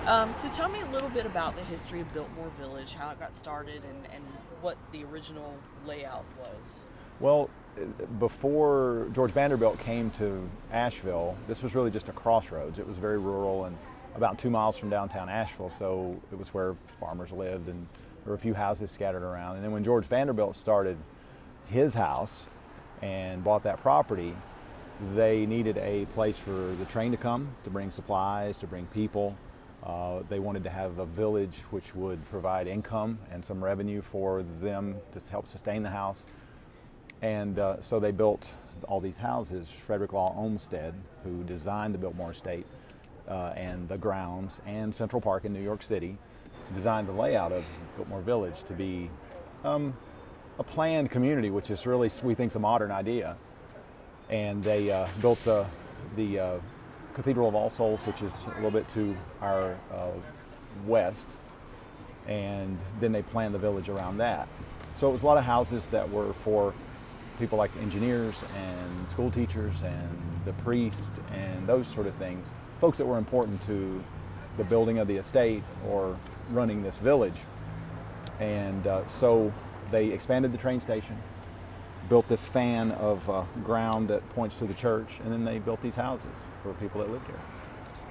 So tell me a little bit about the history of Biltmore Village, how it got started, and what the original layout was. Well, before George Vanderbilt came to Asheville, this was really just a crossroads. It was very rural and about 2 miles from downtown Asheville, so it was where farmers lived and there were a few houses scattered around. And then when George Vanderbilt started his house and bought that property, they needed a place for the train to come, to bring supplies, to bring people. They wanted to have a village which would provide income and some revenue for them to help sustain the house. And so they built all these houses. Frederick Law Olmsted, who designed the Biltmore Estate and the grounds and Central Park in New York City, designed the layout of Biltmore Village to be a planned community, which is really, we think, is a modern idea. And they built the Cathedral of All Souls, which is a little bit to our west, and then they planned the village around that. So it was a lot of houses that were for people like engineers and school teachers and the priest and those sort of things, folks that were important to the building of the estate or running this village. And so they expanded the train station, built this fan of ground that points to the church, and then they built these houses for people that lived here.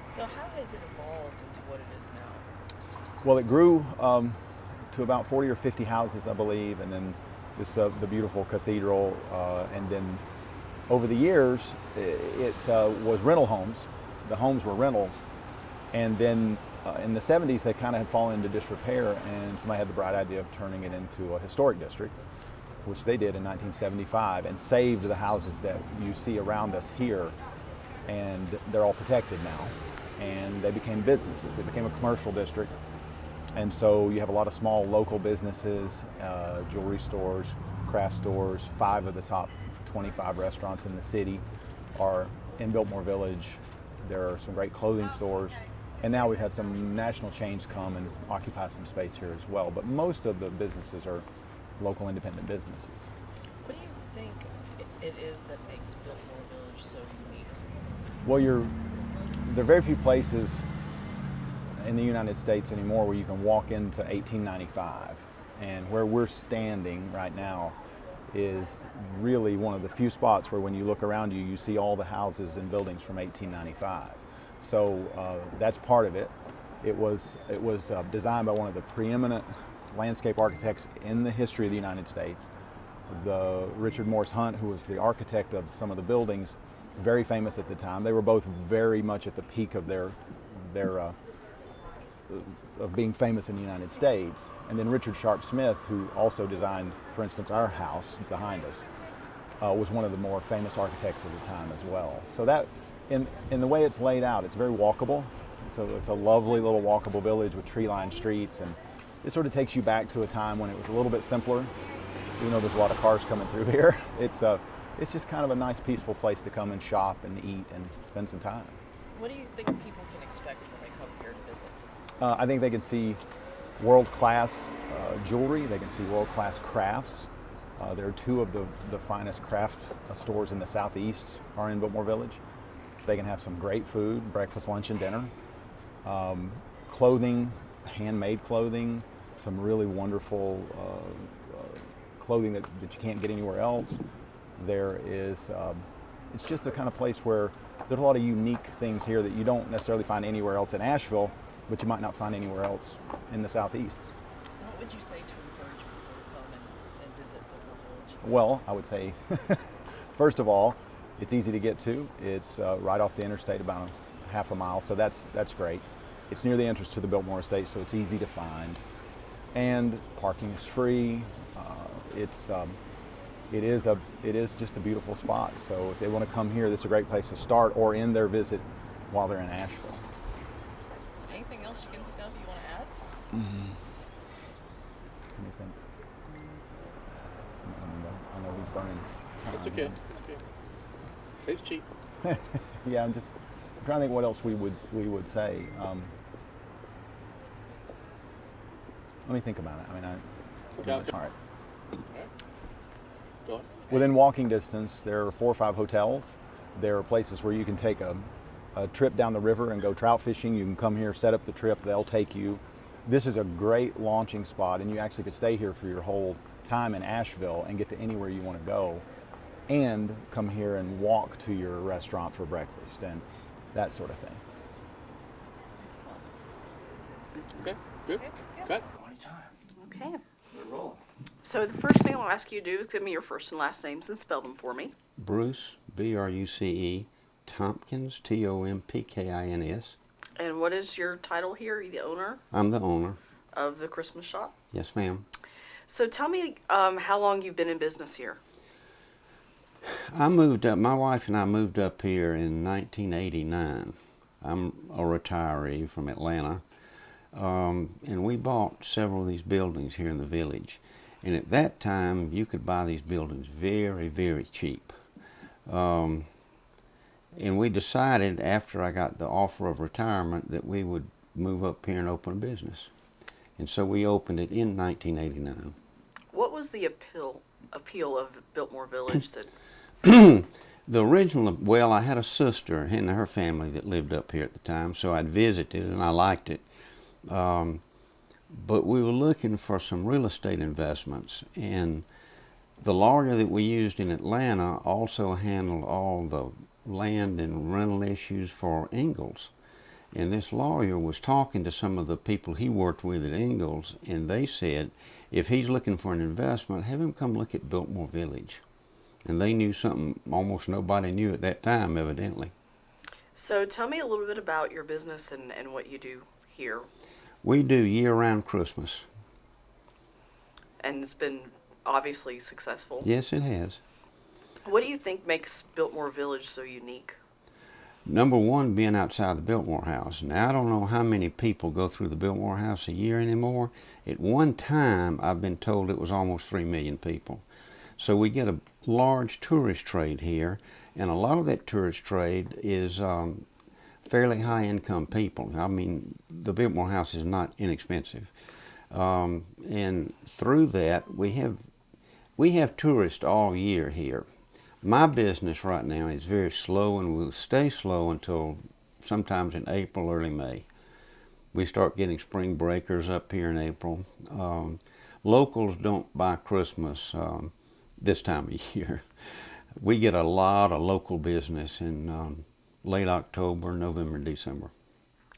So how has it evolved into what it is now? Well, it grew to about 40 or 50 houses, I believe, and then this the beautiful cathedral, and then over the years it was rental homes. The homes were rentals, and then in the 70s they kind of had fallen into disrepair, and somebody had the bright idea of turning it into a historic district, which they did in 1975, and saved the houses that you see around us here, and they're all protected now, and they became businesses. It became a commercial district. And so you have a lot of small local businesses, jewelry stores, craft stores. 5 of the top 25 restaurants in the city are in Biltmore Village. There are some great clothing stores. And now we've had some national chains come and occupy some space here as well. But most of the businesses are local independent businesses. What do you think it is that makes Biltmore Village so unique? Well, there are very few places in the United States anymore where you can walk into 1895, and where we're standing right now is really one of the few spots where when you look around you, you see all the houses and buildings from 1895. So that's part of it. It was designed by one of the preeminent landscape architects in the history of the United States, the Richard Morse Hunt, who was the architect of some of the buildings, very famous at the time. They were both very much at the peak of their of being famous in the United States. And then Richard Sharp Smith, who also designed, for instance, our house behind us, was one of the more famous architects of the time as well. So that, in the way it's laid out, it's very walkable. So it's a lovely little walkable village with tree-lined streets, and it sort of takes you back to a time when it was a little bit simpler. Even though there's a lot of cars coming through here, it's just kind of a nice, peaceful place to come and shop and eat and spend some time. What do you think people can expect when they come here to visit? I think they can see world-class jewelry. They can see world-class crafts. There are 2 of the finest craft stores in the Southeast are in Biltmore Village. They can have some great food, breakfast, lunch, and dinner. Clothing, handmade clothing, some really wonderful clothing that you can't get anywhere else. There is, it's just the kind of place where there's a lot of unique things here that you don't necessarily find anywhere else in Asheville, but you might not find anywhere else in the Southeast. What would you say to encourage people to come and visit Biltmore Village? Well, I would say, first of all, it's easy to get to. It's right off the interstate, about half a mile, so that's great. It's near the entrance to the Biltmore Estate, so it's easy to find. And parking is free. It is just a beautiful spot. So if they want to come here, this is a great place to start or end their visit while they're in Asheville. Anything else you can think of you want to add? Let me think. I know he's burning time. It's okay. It's okay. It's cheap. Yeah, I'm trying to think what else we would say. Let me think about it. I mean, Okay. all right. All right. Go on. Within walking distance, there are 4 or 5 hotels. There are places where you can take a a trip down the river and go trout fishing, you can come here, set up the trip, they'll take you. This is a great launching spot, and you actually could stay here for your whole time in Asheville and get to anywhere you want to go, and come here and walk to your restaurant for breakfast and that sort of thing. Excellent. Okay, good. Cut. Okay. We're rolling. So the first thing I'll ask you to do is give me your first and last names and spell them for me. Bruce, B-R-U-C-E, Tompkins, T-O-M-P-K-I-N-S. And what is your title here? Are you the owner I'm the owner. of the Christmas shop? Yes, ma'am. So tell me how long you've been in business here. I moved up, my wife and I moved up here in 1989. I'm a retiree from Atlanta. And we bought several of these buildings here in the village. And at that time, you could buy these buildings very, very cheap. And we decided after I got the offer of retirement that we would move up here and open a business. And so we opened it in 1989. What was the appeal of Biltmore Village that The original, well, I had a sister and her family that lived up here at the time, so I'd visited and I liked it. But we were looking for some real estate investments, and the lawyer that we used in Atlanta also handled all the land and rental issues for Ingalls. And this lawyer was talking to some of the people he worked with at Ingalls, and they said, if he's looking for an investment, have him come look at Biltmore Village. And they knew something almost nobody knew at that time, evidently. So tell me a little bit about your business and what you do here. We do year-round Christmas. And it's been obviously successful. Yes, it has. What do you think makes Biltmore Village so unique? Number one, being outside the Biltmore House. Now, I don't know how many people go through the Biltmore House a year anymore. At one time, I've been told it was almost 3 million people. So we get a large tourist trade here, and a lot of that tourist trade is fairly high-income people. I mean, the Biltmore House is not inexpensive. And through that, we have tourists all year here. My business right now is very slow and will stay slow until sometimes in April, early May. We start getting spring breakers up here in April. Locals don't buy Christmas this time of year. We get a lot of local business in late October, November, December.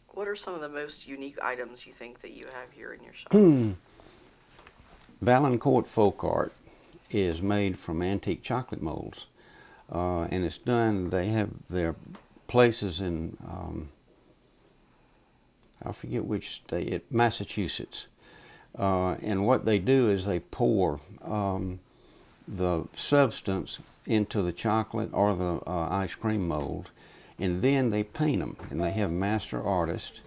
What are some of the most unique items you think that you have here in your shop? Valancourt folk art is made from antique chocolate molds. And it's done, they have their places in, I forget which state, Massachusetts. And what they do is they pour the substance into the chocolate or the ice cream mold, and then they paint them. And they have master artists,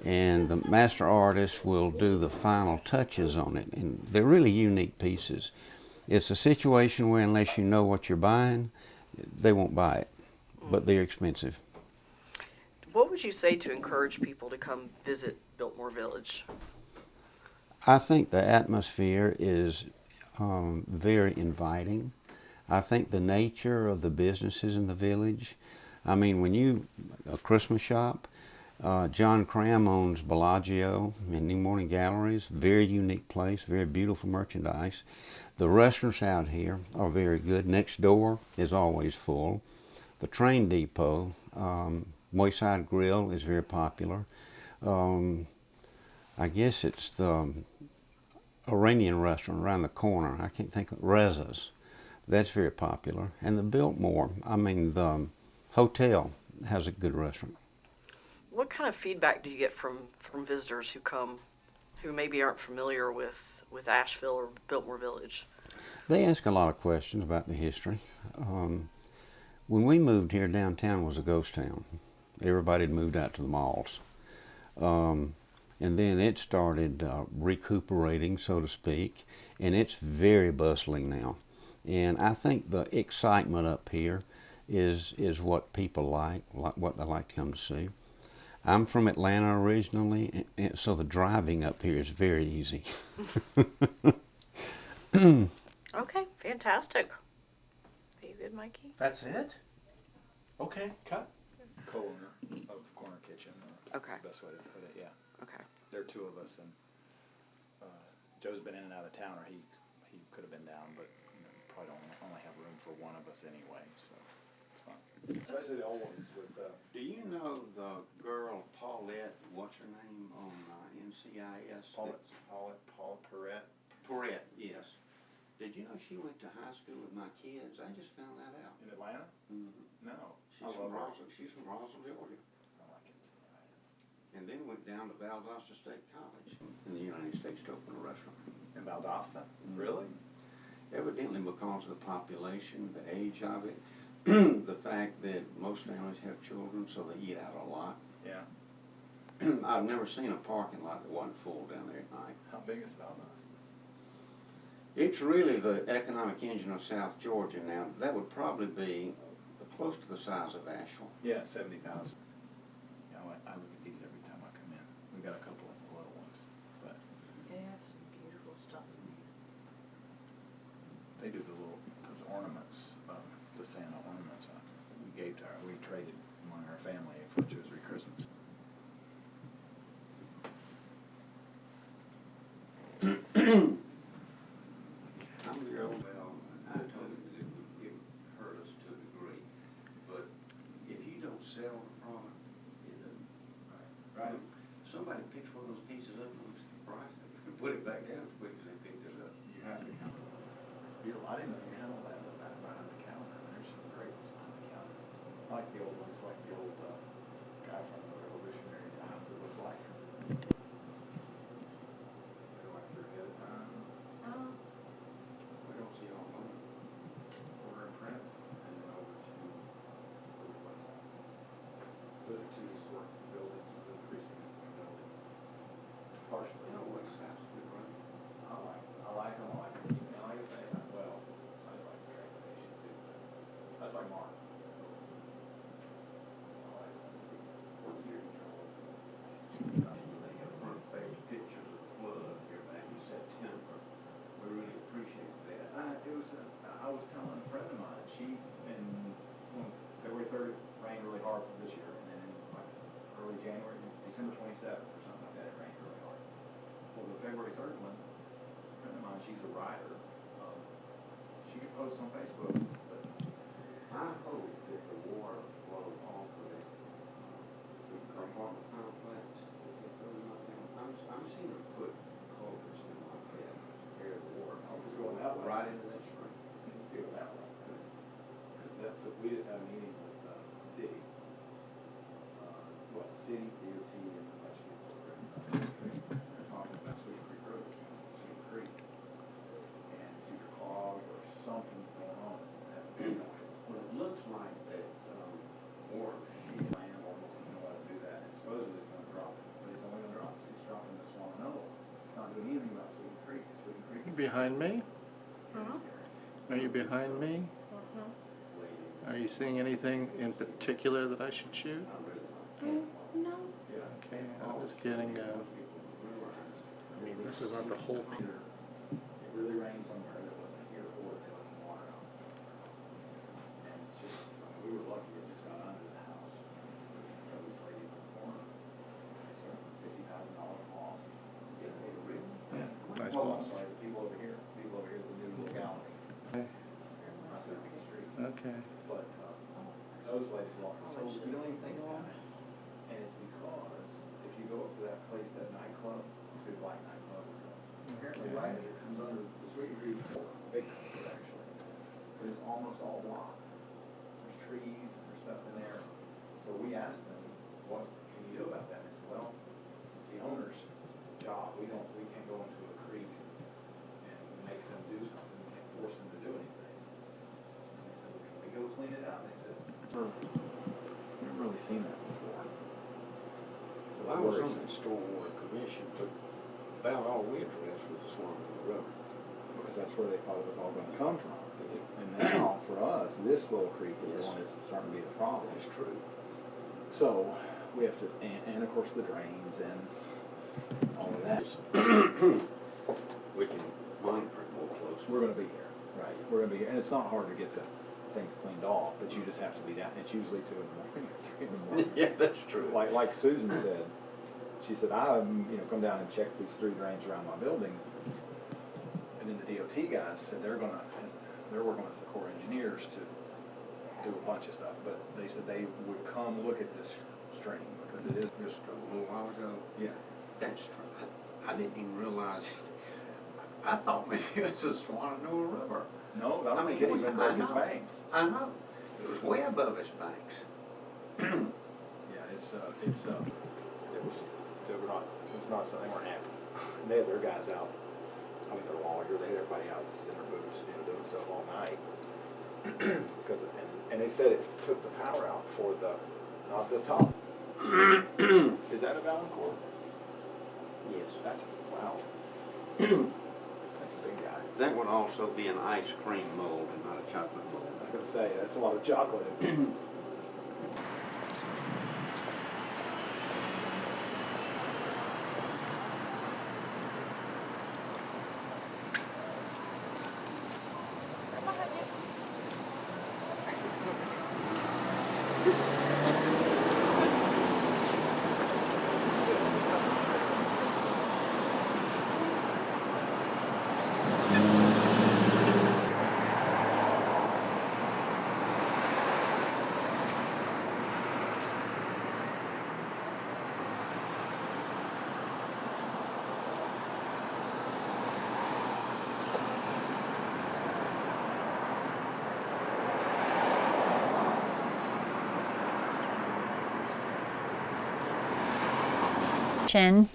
and the master artists will do the final touches on it. And they're really unique pieces. It's a situation where unless you know what you're buying, they won't buy it, but they're expensive. What would you say to encourage people to come visit Biltmore Village? I think the atmosphere is very inviting. I think the nature of the businesses in the village, I mean, a Christmas shop, John Cram owns Bellagio and New Morning Galleries, very unique place, very beautiful merchandise. The restaurants out here are very good. Next door is always full. The train depot, Wayside Grill is very popular. I guess it's the Iranian restaurant around the corner. I can't think of Reza's. That's very popular. And the Biltmore, the hotel has a good restaurant. What kind of feedback do you get from visitors who come, who maybe aren't familiar with Asheville or Biltmore Village? They ask a lot of questions about the history. When we moved here, downtown was a ghost town. Everybody had moved out to the malls. And then it started recuperating, so to speak, and it's very bustling now. And I think the excitement up here is what people like what they like to come to see. I'm from Atlanta originally, and so the driving up here is very easy. Okay, fantastic. Are you good, Mikey? That's it? Okay, cut. co-owner of Corner Kitchen. Okay. That's the best way to put it, yeah. Okay. There are two of us, and Joe's been in and out of town, or he could have been down, but probably don't only have room for one of us anyway, so it's fine. Especially the old ones with. Do you know the girl Paulette, what's her name, on NCIS? Paula Perrette. Perrette, yes. Did you know she went to high school with my kids? I just found that out. In Atlanta? Mm-hmm. No. She's from Roswell, Georgia. I like NCIS. And then went down to Valdosta State College in the United States to open a restaurant. In Valdosta? Really? Evidently because of the population, the age of it, the fact that most families have children, so they eat out a lot. Yeah. I've never seen a parking lot that wasn't full down there at night. How big is Valdosta? It's really the economic engine of South Georgia now. That would probably be close to the size of Asheville. Yeah, 70,000. Yeah, I look at these every time I come in. We've got a couple of little ones, but They have some beautiful stuff in there. they do those ornaments, the Santa ornaments. We traded among our family for Tuesday Christmas. I'm your old well, I told you that it would hurt us to a degree, but if you don't sell the product, it doesn't. Right. Somebody picks one of those pieces up and looks at the price, and put it back down as quick as they picked it up. You have to count it. I didn't know you had all that behind the counter. There's some great ones behind the counter. I like the old ones, like the old guy from the Revolutionary times. It was like. They're like they're ahead of time. We don't see all of them. Order and prints, and then over to the two historic buildings, the precinct buildings. Partially. You know what size we run? I like them. I like to say, well, I just like the train station too. That's like Mark. I like to see What year did y'all open? They have front page pictures of the flood here back in September. We really appreciate that. I was telling a friend of mine, February 3rd, it rained really hard this year, and then in like early January, December 27th or something like that, it rained really hard. Well, the February 3rd one, a friend of mine, she's a writer, she could post on Facebook, but I hope that the water flows off of it. Apartment complex. I'm seeing her put culverts in like that to carry the water. I was going that way. Right into that spring. feel that way, because we just had a meeting with city, city, DOT, and a bunch of people over they're talking about Sweet Creek Road, Sweet Creek, and it's either clogged or something's going on. Well, it looks like that water Sheet land almost doesn't know how to do that, and supposedly it's gonna drop it, but it's only gonna drop, it's dropping the Swannanoa. It's not doing anything about Sweet Creek. Sweet Creek is Behind me? Uh-huh. Are you behind me? Uh-huh. Are you seeing anything in particular that I should shoot? No. Yeah. Okay, I'm just getting, I mean, this is not the whole picture. It really rained somewhere that wasn't here or there was water out. And it's just, we were lucky it just got under the house. Those ladies on the corner, they served $50,000 loss. Yeah. Nice Well, I'm balls. sorry, the people over here, the new legality. I said on the street. Okay. But those ladies lost. So we don't even think about it. And it's because if you go up to that place, that nightclub, it's a big black nightclub. Apparently, right as it comes under the Sweet Creek, big nightclub actually, but it's almost all blocked. There's trees and there's stuff in there. So we asked them, what can you do about that? They said, well, it's the owner's job. We can't go into a creek and make them do something. We can't force them to do anything. And they said, well, can we go clean it out? And they said, we've never really seen that before. So I was on the stormwater commission, but about all we addressed was the Swannanoa Road. Because that's where they thought it was all going to come from. And now, for us, this little creek is the one that's starting to be the problem. That's true. So we have to, and of course the drains and all of that. We can monitor it more closely. We're going to be here, right? We're going to be here, and it's not hard to get the everything's cleaned off, but you just have to be down. It's usually 2 in the morning, 3 in the morning. Yeah, that's true. Like Susan said, she said, I come down and check these 3 drains around my building, and then the DOT guys said they're working with the Corps of Engineers to do a bunch of stuff, but they said they would come look at this stream because it is just A little while ago. yeah. That's true. I didn't even realize it. I thought maybe it was a Swananoa River. No, I don't think it even broke its banks. I know. It was way above its banks. Yeah, it was not so they weren't happy. And they had their guys out. I mean, their lawyer, they had everybody out just in their boots, doing stuff all night. Because and they said it took the power out for not the top. Is that a Valancourt? Yes. That's wow. That's a big guy. That would also be an ice cream mold and not a chocolate mold. I was gonna say that's a lot of chocolate. Chin.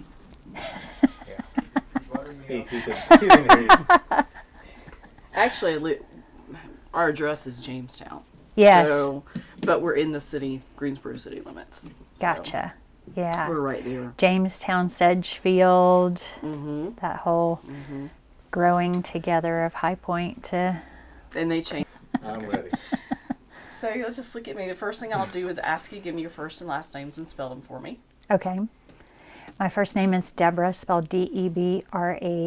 He didn't hear you. Actually, our address is Jamestown. Yes. So, but we're in the city, Greensboro city limits. So Gotcha. Yeah. we're right there. Jamestown, Sedgefield, that whole growing together of High Point to. And they change. I'm ready. So you'll just look at me. The first thing I'll do is ask you, give me your first and last names and spell them for me. Okay. My first name is Deborah, spelled Debra.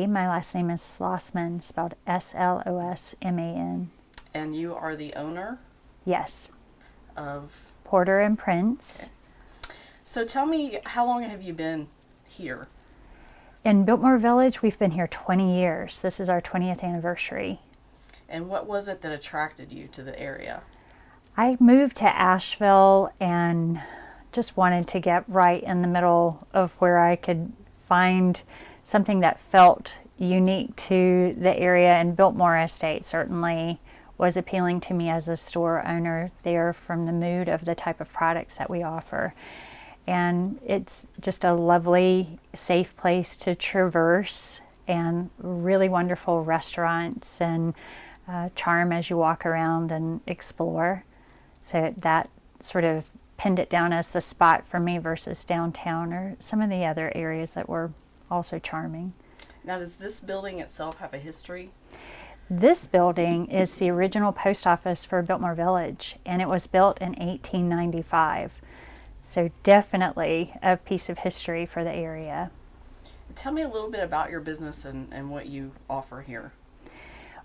My last name is Slossman, spelled Slosman. And you are the owner Yes. of. Porter and Prince. So tell me, how long have you been here? In Biltmore Village, we've been here 20 years. This is our 20th anniversary. And what was it that attracted you to the area? I moved to Asheville and just wanted to get right in the middle of where I could find something that felt unique to the area, and Biltmore Estate certainly was appealing to me as a store owner there from the mood of the type of products that we offer. And it's just a lovely, safe place to traverse, and really wonderful restaurants and charm as you walk around and explore. So that sort of pinned it down as the spot for me versus downtown or some of the other areas that were also charming. Now, does this building itself have a history? This building is the original post office for Biltmore Village, and it was built in 1895. So definitely a piece of history for the area. Tell me a little bit about your business and what you offer here.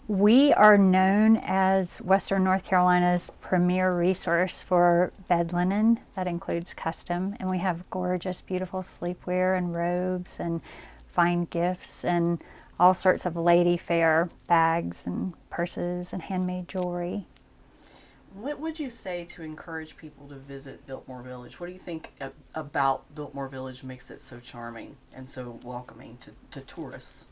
We are known as Western North Carolina's premier resource for bed linen. That includes custom, and we have gorgeous, beautiful sleepwear and robes and fine gifts and all sorts of lady fare bags and purses and handmade jewelry. What would you say to encourage people to visit Biltmore Village? What do you think about Biltmore Village makes it so charming and so welcoming to tourists?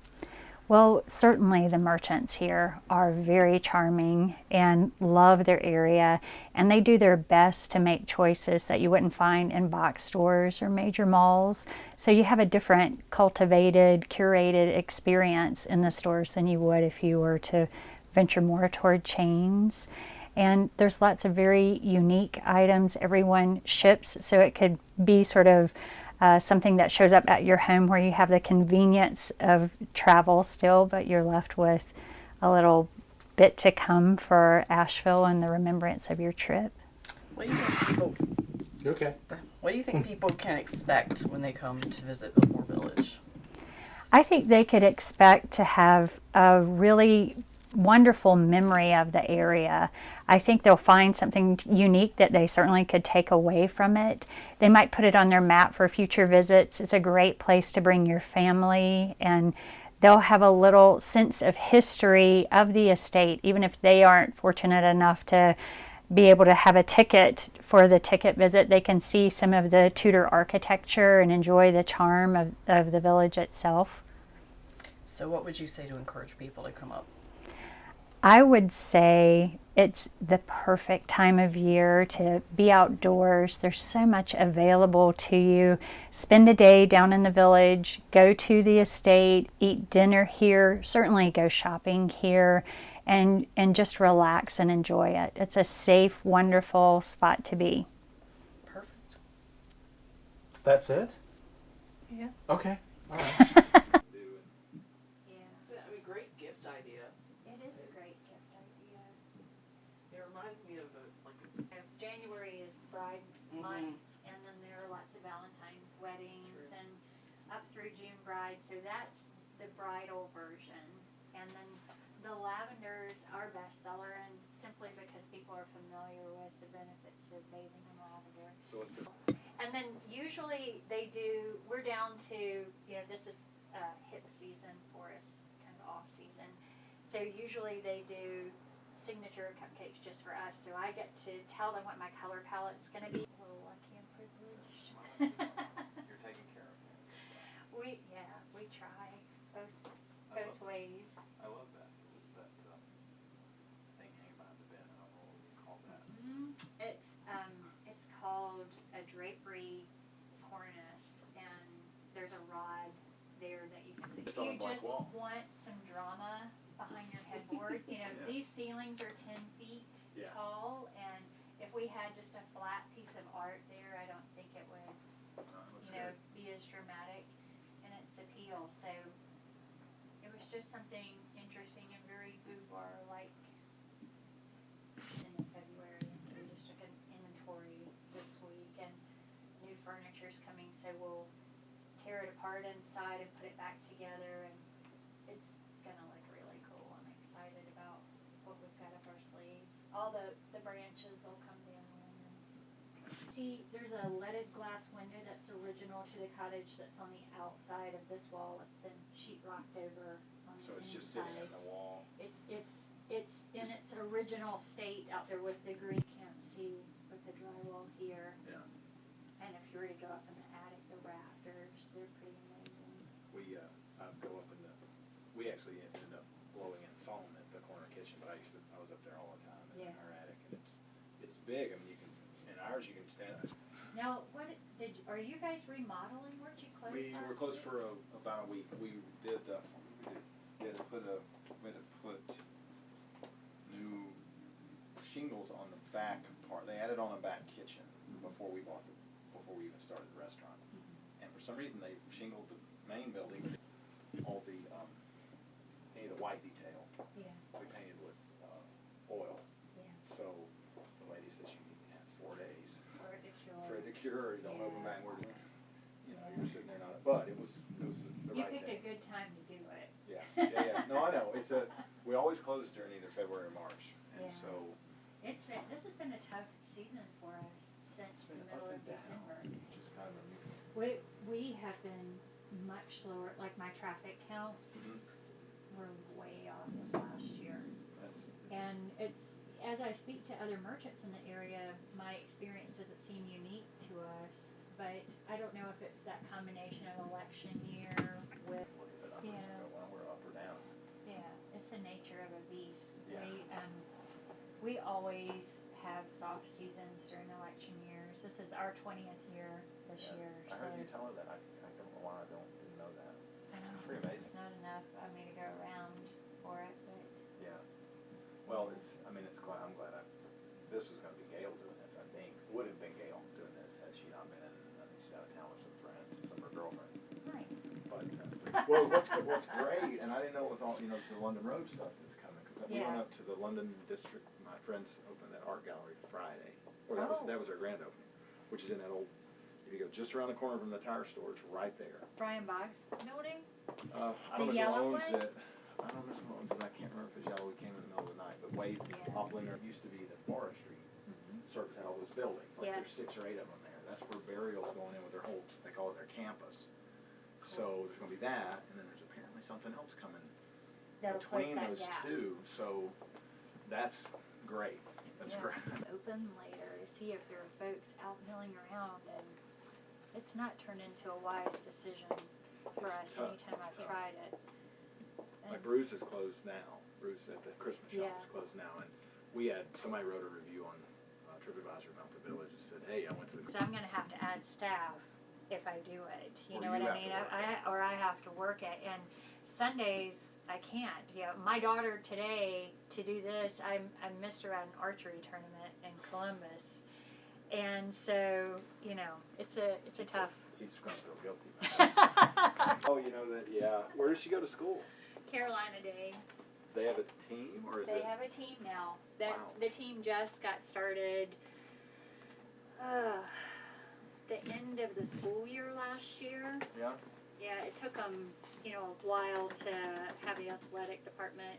Well, certainly the merchants here are very charming and love their area, and they do their best to make choices that you wouldn't find in box stores or major malls. So you have a different cultivated, curated experience in the stores than you would if you were to venture more toward chains. And there's lots of very unique items. Everyone ships, so it could be sort of something that shows up at your home where you have the convenience of travel still, but you're left with a little bit to come for Asheville and the remembrance of your trip. What do you think people? Okay. What do you think people can expect when they come to visit Biltmore Village? I think they could expect to have a really wonderful memory of the area. I think they'll find something unique that they certainly could take away from it. They might put it on their map for future visits. It's a great place to bring your family, and they'll have a little sense of history of the estate, even if they aren't fortunate enough to be able to have a ticket for the ticket visit. They can see some of the Tudor architecture and enjoy the charm of the village itself. So what would you say to encourage people to come up? I would say it's the perfect time of year to be outdoors. There's so much available to you. Spend a day down in the village, go to the estate, eat dinner here, certainly go shopping here, and just relax and enjoy it. It's a safe, wonderful spot to be. Perfect. That's it? Yeah. Okay. All right. That's a great gift idea. It is a great gift idea. It reminds me of January is bride month, and then there are lots of Valentine's weddings, and up through June bride. So that's the bridal version. And then the lavender is our bestseller, and simply because people are familiar with the benefits of bathing in lavender. So what's the And then usually they do, we're down to, this is hit season for us, kind of off season. So usually they do signature cupcakes just for us. So I get to tell them what my color palette's going to be. A little lucky and privileged. you're taking care of? We try both ways. I love that. That thing hanging behind the bed. I don't know what you call that. It's called a drapery cornice, and there's a rod there that you can. Just If on a you blank just wall. want some drama behind your headboard, Yeah. these ceilings are 10 feet Yeah. tall, and if we had just a flat piece of art there, I don't think it would, It looks good. be as dramatic in its appeal. So it was just something interesting and very boudoir-like in February, and so we just took an inventory this week, and new furniture's coming, so we'll tear it apart inside and put it back together, and it's gonna look really cool. I'm excited about what we've got up our sleeves. All the branches will come down, and see, there's a leaded glass window that's original to the cottage that's on the outside of this wall. It's been sheetrocked over on So the it's just inside. sitting in the wall. It's in its original state out there with the green. Can't see with the drywall here. Yeah. And if you were to go up in the attic, the rafters, they're pretty amazing. We go up in the. We actually ended up blowing in foam at the corner kitchen, but I was up there all the time in our attic, and it's big. I mean, you can in ours you can stand. Now, are you guys remodeling? Weren't you closed? We were closed for about a week. We did. We had to put new shingles on the back part. They added on a back kitchen before we even started the restaurant. And for some reason they shingled the main building, all the white detail. Yeah. We painted with oil. Yeah. So the lady says you need to have 4 days For it to cure. for it to cure. You don't open Yeah. backward. You're sitting there not. But it was the You right picked thing. a good time to do it. Yeah. No, I know. We always close during either February or March, and Yeah. so This has been a tough season for us since the middle up of and down, December. which is kind of a We have been much slower. Like my traffic counts were way off of last year. And it's, as I speak to other merchants in the area, my experience doesn't seem unique to us, but I don't know if it's that combination of election year with, we're up or down. it's the nature of a beast. Yeah. We always have soft seasons during election years. This is our 20th year this year. I So heard you tell her that. I don't know why I didn't know that. I know Pretty amazing. there's not enough of me to go around for it, but Yeah. Well, I'm glad this was going to be Gail doing this, I think. Would have been Gail doing this had she not been she's out of town with some friends, some of her girlfriends. nice. But, well, what's great, and I didn't know it was all, it's the London Road stuff that's coming, because we went Yeah. up to the London district, my friends opened that art gallery Friday, or that was our grand opening, which is in that old, if you go just around the corner from the tire store, it's right there. Brian Boggs building? I The don't know yellow who owns one? it. I don't know, I can't remember if it's yellow, we came in the middle of the night, but way up when there used to be the forestry service had all those buildings, like there's 6 or 8 of them there. That's where Burial's going in with their whole, they call it their campus. So there's gonna be that, and then there's apparently something else coming That'll close between that those gap. two, so that's great. That's great. Open later to see if there are folks out milling around, and it's not turned into a wise decision for us It's tough. anytime It's I've tough. tried it. Like Bruce is closed now. Bruce at the Christmas shop Yeah. is closed now, and we had, somebody wrote a review on TripAdvisor about the village and said, hey, I went to the. Because I'm going to have to add staff if I do it. You Or know you what I have to mean? work it. Or I have to work it. And Sundays I can't. You know, my daughter today to do this, I missed her at an archery tournament in Columbus, and so you know it's a tough. He's gonna feel guilty. Oh, you know that? Yeah. Where does she go to school? Carolina Day. They have a team, or is They it? have a team now. That Wow. the team just got started. The end of the school year last year. Yeah. Yeah, it took them, you know, a while to have the athletic department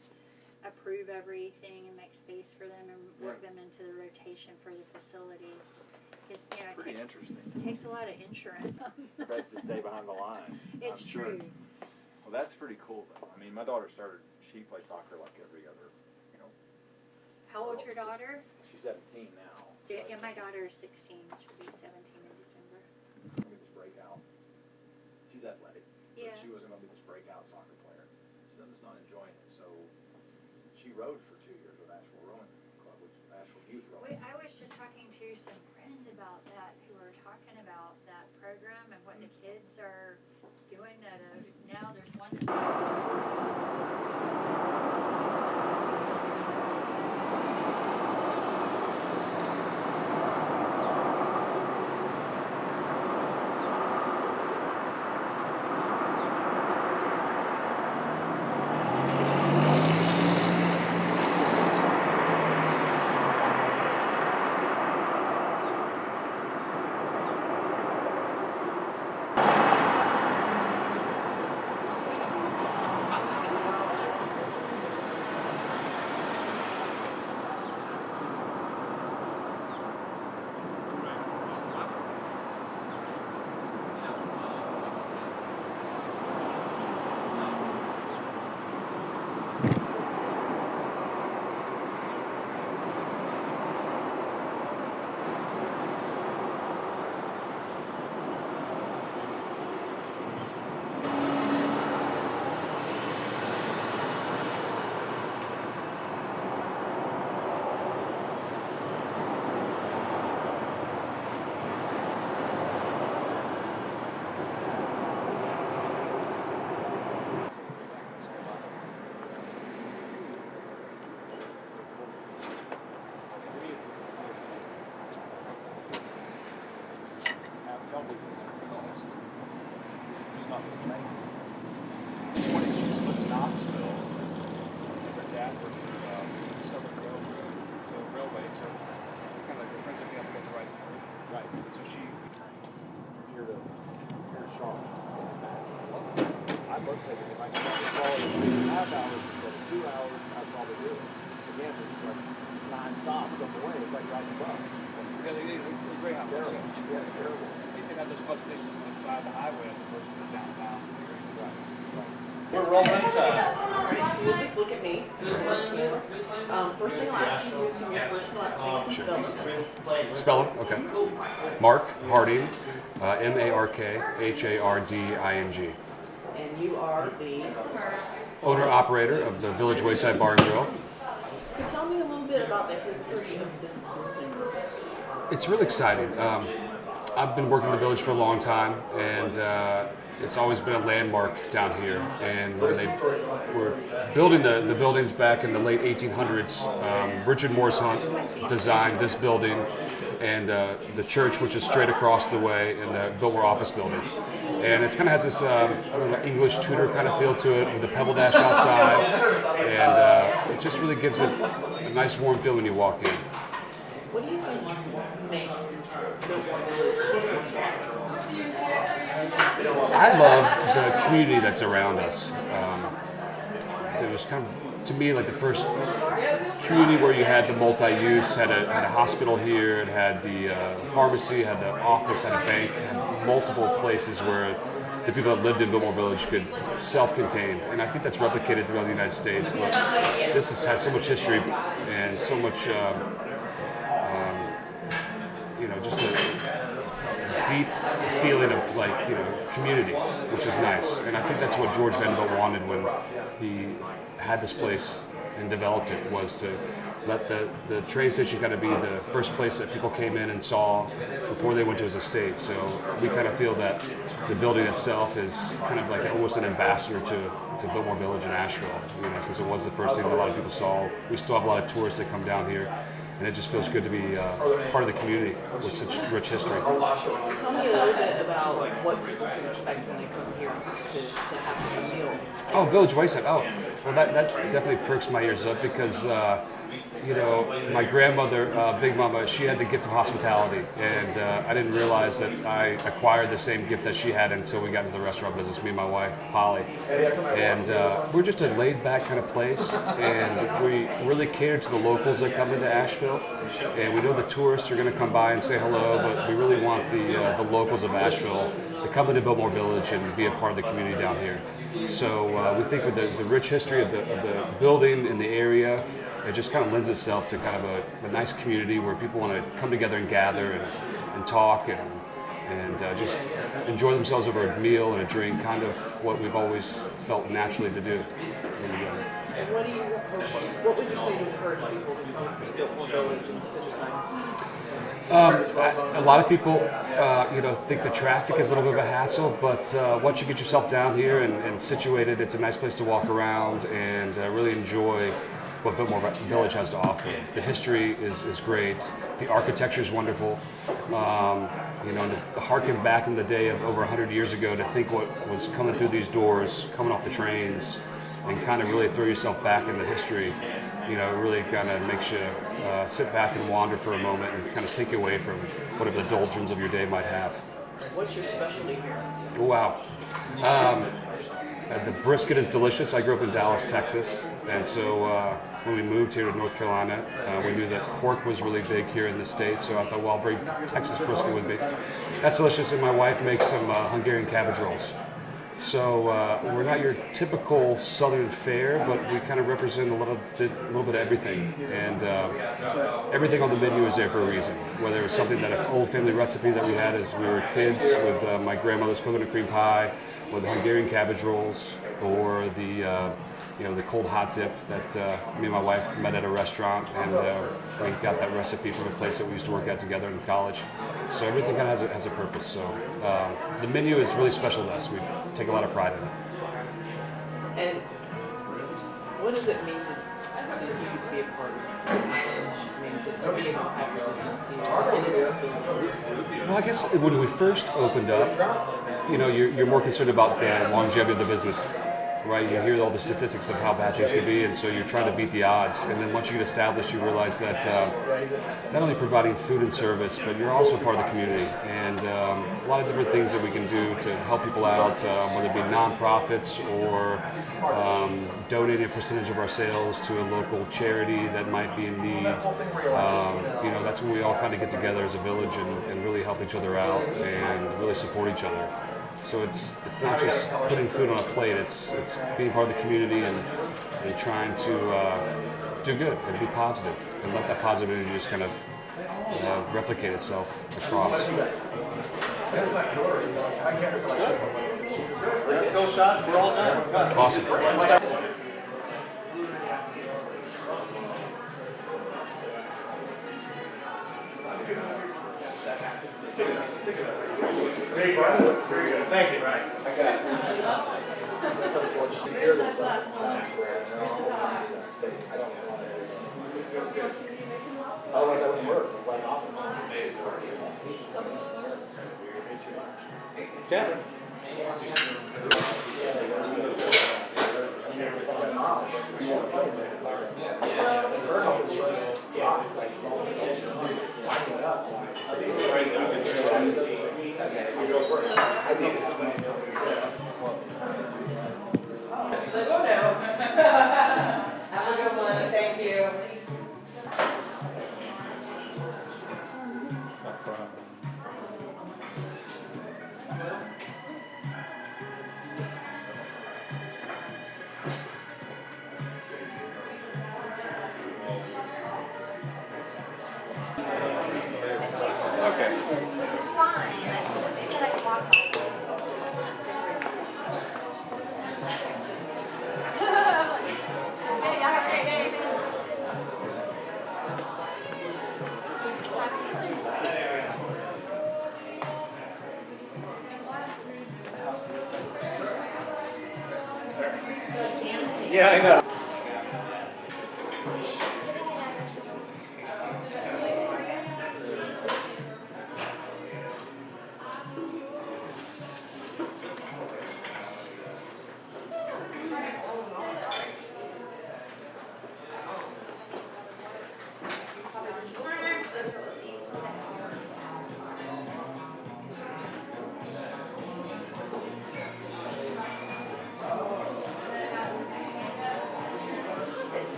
approve everything and make space for them and work them into the rotation for the facilities. Because, you know, Pretty it interesting. takes a lot of insurance. Best to stay behind the line. It's I'm sure. true. Well, that's pretty cool, though. I mean, my daughter started. She played soccer like every other. You know, How old's your daughter? she's 17 now. Yeah, my daughter is 16. She'll be 17 in December. Maybe this breakout. She's athletic. Yeah. But she wasn't going to be this breakout soccer player. Son's not enjoying it. So she rowed for 2 years with Asheville Rowing Club, which is Asheville Youth Rowing. I was just talking to some friends about that who were talking about that program and what the kids are doing. Now there's one. When he shoots in Knoxville, her dad worked for Southern Railway, so kind of like the friends that got to ride through. Right. So she Here to Charlotte. I'd love to take it if I could call it 3.5 hours instead of 2 hours. I'd probably do it. Again, there's like 9 stops on the way. It's like riding a bus. yeah, they Greyhound. Terrible. So Yeah, it's terrible. they have those bus stations on the side of the highway as opposed to the downtown. We're rolling Alright, so you'll just look at me. First thing I'll ask you to do is give me your first and last name and spell it. Spell it? Okay. Mark Harding, M-A-R-K-H-A-R-D-I-N-G. And you are the. Owner-operator of the Village Wayside Bar and Grill. So tell me a little bit about the history of this building. It's really exciting. I've been working in the village for a long time, and it's always been a landmark down here. And when they were building the buildings back in the late 1800s, Richard Morris Hunt designed this building and the church, which is straight across the way, and the Biltmore office building. And it kind of has this English Tudor kind of feel to it with the pebble dash outside, and it just really gives it a nice warm feel when you walk in. What do you think makes Biltmore Village so special? I love the community that's around us. There's was kind of, to me, like the first community where you had the multi-use, had a hospital here, it had the pharmacy, had the office, had a bank, had multiple places where the people that lived in Biltmore Village could self-contained. And I think that's replicated throughout the United States, but this has so much history and so much, just a deep feeling of community, which is nice. And I think that's what George Vanderbilt wanted when he had this place and developed it, was to let the train station kind of be the first place that people came in and saw before they went to his estate. So we kind of feel that the building itself is kind of like almost an ambassador to Biltmore Village in Asheville, since it was the first thing that a lot of people saw. We still have a lot of tourists that come down here, and it just feels good to be part of the community with such rich history. Tell me a little bit about what people can expect when they come here to have a meal. Oh, Village Wayside. Oh, well, that definitely perks my ears up because, my grandmother, Big Mama, she had the gift of hospitality, and I didn't realize that I acquired the same gift that she had until we got into the restaurant business, me and my wife, Polly. And we're just a laid-back kind of place, and we really cater to the locals that come into Asheville. And we know the tourists are going to come by and say hello, but we really want the locals of Asheville to come into Biltmore Village and be a part of the community down here. So we think with the rich history of the building in the area, it just kind of lends itself to kind of a nice community where people want to come together and gather and talk and just enjoy themselves over a meal and a drink, kind of what we've always felt naturally to do. And what would you say to encourage people to come to Biltmore Village and spend time? A lot of people, think the traffic is a little bit of a hassle, but once you get yourself down here and situated, it's a nice place to walk around and really enjoy what Biltmore Village has to offer. The history is great. The architecture is wonderful. And to harken back in the day of over 100 years ago, to think what was coming through these doors, coming off the trains, and kind of really throw yourself back into history, it really kind of makes you sit back and wander for a moment and kind of take you away from whatever the doldrums of your day might have. What's your specialty here? Wow. The brisket is delicious. I grew up in Dallas, Texas, and so when we moved here to North Carolina, we knew that pork was really big here in the States, so I thought, well, I'll bring Texas brisket with me. That's delicious, and my wife makes some Hungarian cabbage rolls. So we're not your typical Southern fare, but we kind of represent a little bit of everything, and everything on the menu is there for a reason. Whether it's something that an old family recipe that we had as we were kids with my grandmother's coconut cream pie, or the Hungarian cabbage rolls, or the cold hot dip that me and my wife met at a restaurant, and we got that recipe from a place that we used to work at together in college. So everything kind of has a purpose. So the menu is really special to us. We take a lot of pride in it. And what does it mean to you to be a part of the village? I mean, to be able to have your business here and in this building? Well, I guess when we first opened up, you're more concerned about the longevity of the business. Right, you hear all the statistics of how bad things can be, and so you're trying to beat the odds. And then once you get established, you realize that not only providing food and service, but you're also part of the community. And a lot of different things that we can do to help people out, whether it be nonprofits or donating a percentage of our sales to a local charity that might be in need. That's when we all kind of get together as a village and really help each other out and really support each other. So it's not just putting food on a plate, it's being part of the community and trying to do good and be positive and let that positive energy just kind of replicate itself across. Let's go shots, we're all done. Awesome. Very good. Thank you. Right. I got it. That's unfortunate. Hear this stuff sounds great. I don't want it. It's good. Otherwise, I wouldn't work. Like often. Catherine. Let go now. Yeah, I know.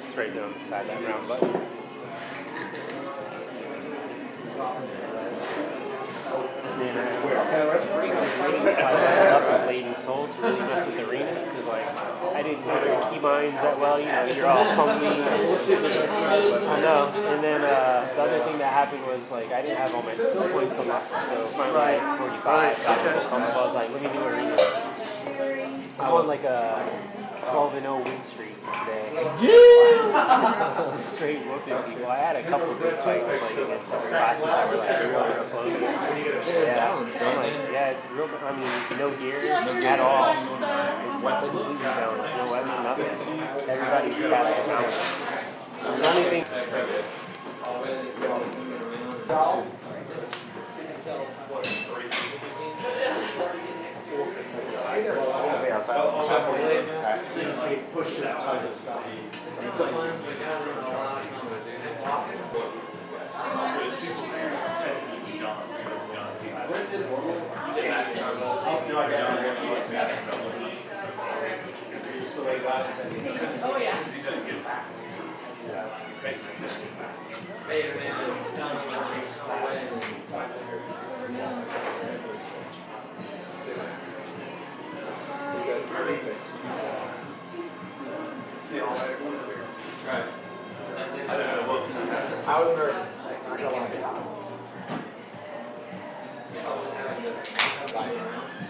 It's right down beside that round button. Lady soul to really mess with arenas because I didn't know the key binds that well. You're all funky. I know. And then the other thing that happened was I didn't have all my skill points unlocked. So finally at 45, I was like, let me do arenas. I'm on a 12-0 win streak today. Straight whooping people. I had a couple of good fights against other classes that were really close. Yeah, it's real. I mean, no gear at all. It's completely down. It's no weapon, nothing. Everybody's got it. The only thing. Pushed it outside of the side. Oh yeah. I was nervous. Not gonna lie.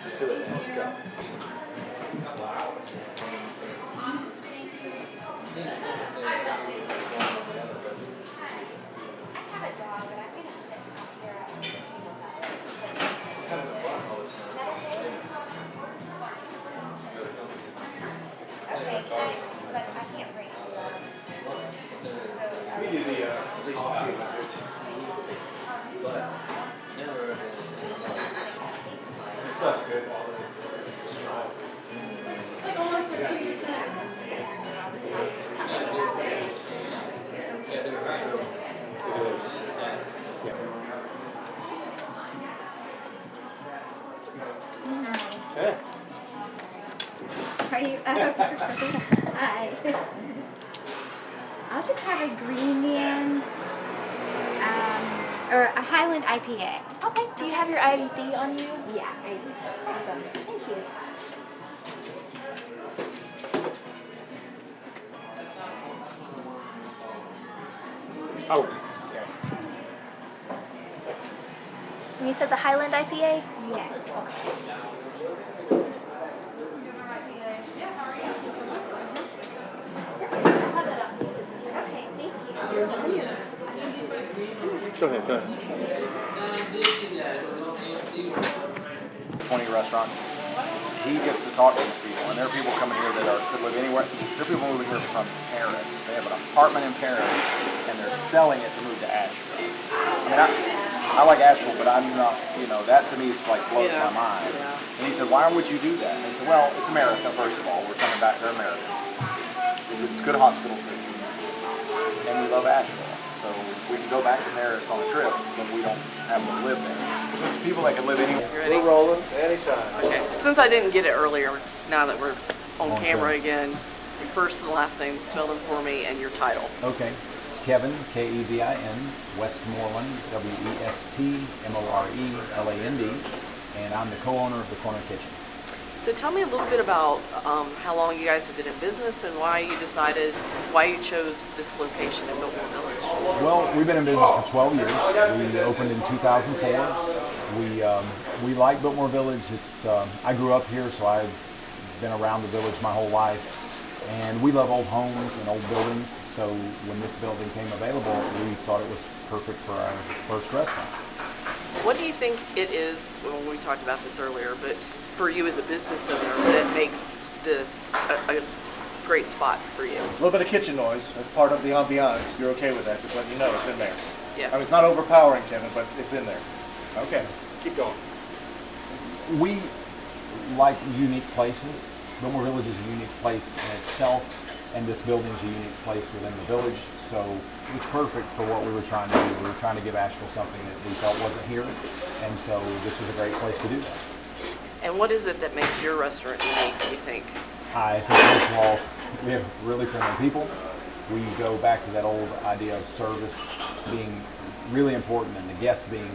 Just do it. Let's go. Stuff's good. It's like almost 2%. Okay. Are you? Hi. I'll just have a green man, or a Highland IPA. Okay. Do you have your ID on you? Yeah, I do. Awesome. Thank you. Oh. And you said the Highland IPA? Yes. Okay. Go ahead, go ahead. 20 restaurants. He gets to talk to these people, and there are people coming here that could live anywhere. There are people moving here from Paris. They have an apartment in Paris, and they're selling it to move to Asheville. I mean, I like Asheville, but I'm not, that to me is like blows my mind. And he said, why would you do that? And he said, well, it's America, first of all. We're coming back to America. It's a good hospital system, and we love Asheville. So we can go back to Paris on a trip, but we don't have to live there. There's people that can live anywhere. We're rolling anytime. Okay. Since I didn't get it earlier, now that we're on camera again, your first and last name, spell them for me, and your title. Okay. It's Kevin, K-E-V-I-N, Westmoreland, W-E-S-T-M-O-R-E-L-A-N-D, and I'm the co-owner of the Corner Kitchen. So tell me a little bit about how long you guys have been in business and why you chose this location in Biltmore Village. Well, we've been in business for 12 years. We opened in 2004. We like Biltmore Village. I grew up here, so I've been around the village my whole life. And we love old homes and old buildings, so when this building came available, we thought it was perfect for our first restaurant. What do you think it is, well, we talked about this earlier, but for you as a business owner that makes this a great spot for you? A little bit of kitchen noise as part of the ambiance. You're okay with that, just letting you know it's in there. Yeah. I mean, it's not overpowering, Kevin, but it's in there. Okay, keep going. We like unique places. Biltmore Village is a unique place in itself, and this building is a unique place within the village, so it was perfect for what we were trying to do. We were trying to give Asheville something that we felt wasn't here, and so this was a great place to do that. And what is it that makes your restaurant unique, do you think? I think, first of all, we have really friendly people. We go back to that old idea of service being really important and the guests being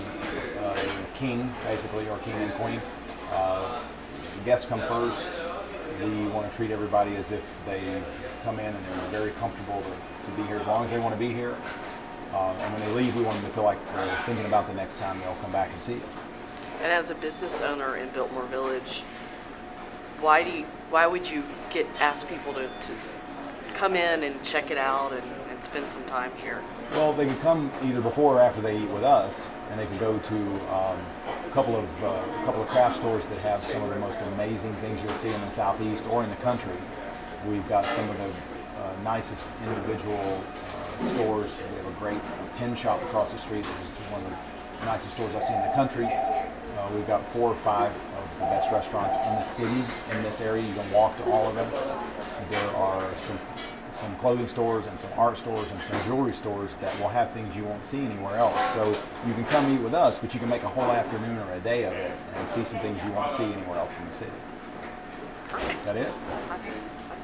king, basically, or king and queen. The guests come first. We want to treat everybody as if they come in and they're very comfortable to be here as long as they want to be here. And when they leave, we want them to feel like they're thinking about the next time they'll come back and see us. And as a business owner in Biltmore Village, why would you ask people to come in and check it out and spend some time here? Well, they can come either before or after they eat with us, and they can go to a couple of craft stores that have some of the most amazing things you'll see in the Southeast or in the country. We've got some of the nicest individual stores. We have a great pen shop across the street, which is one of the nicest stores I've seen in the country. We've got 4 or 5 of the best restaurants in the city, in this area. You can walk to all of them. There are some clothing stores and some art stores and some jewelry stores that will have things you won't see anywhere else. So you can come eat with us, but you can make a whole afternoon or a day of it and see some things you won't see anywhere else in the city. Perfect. Is that it? I think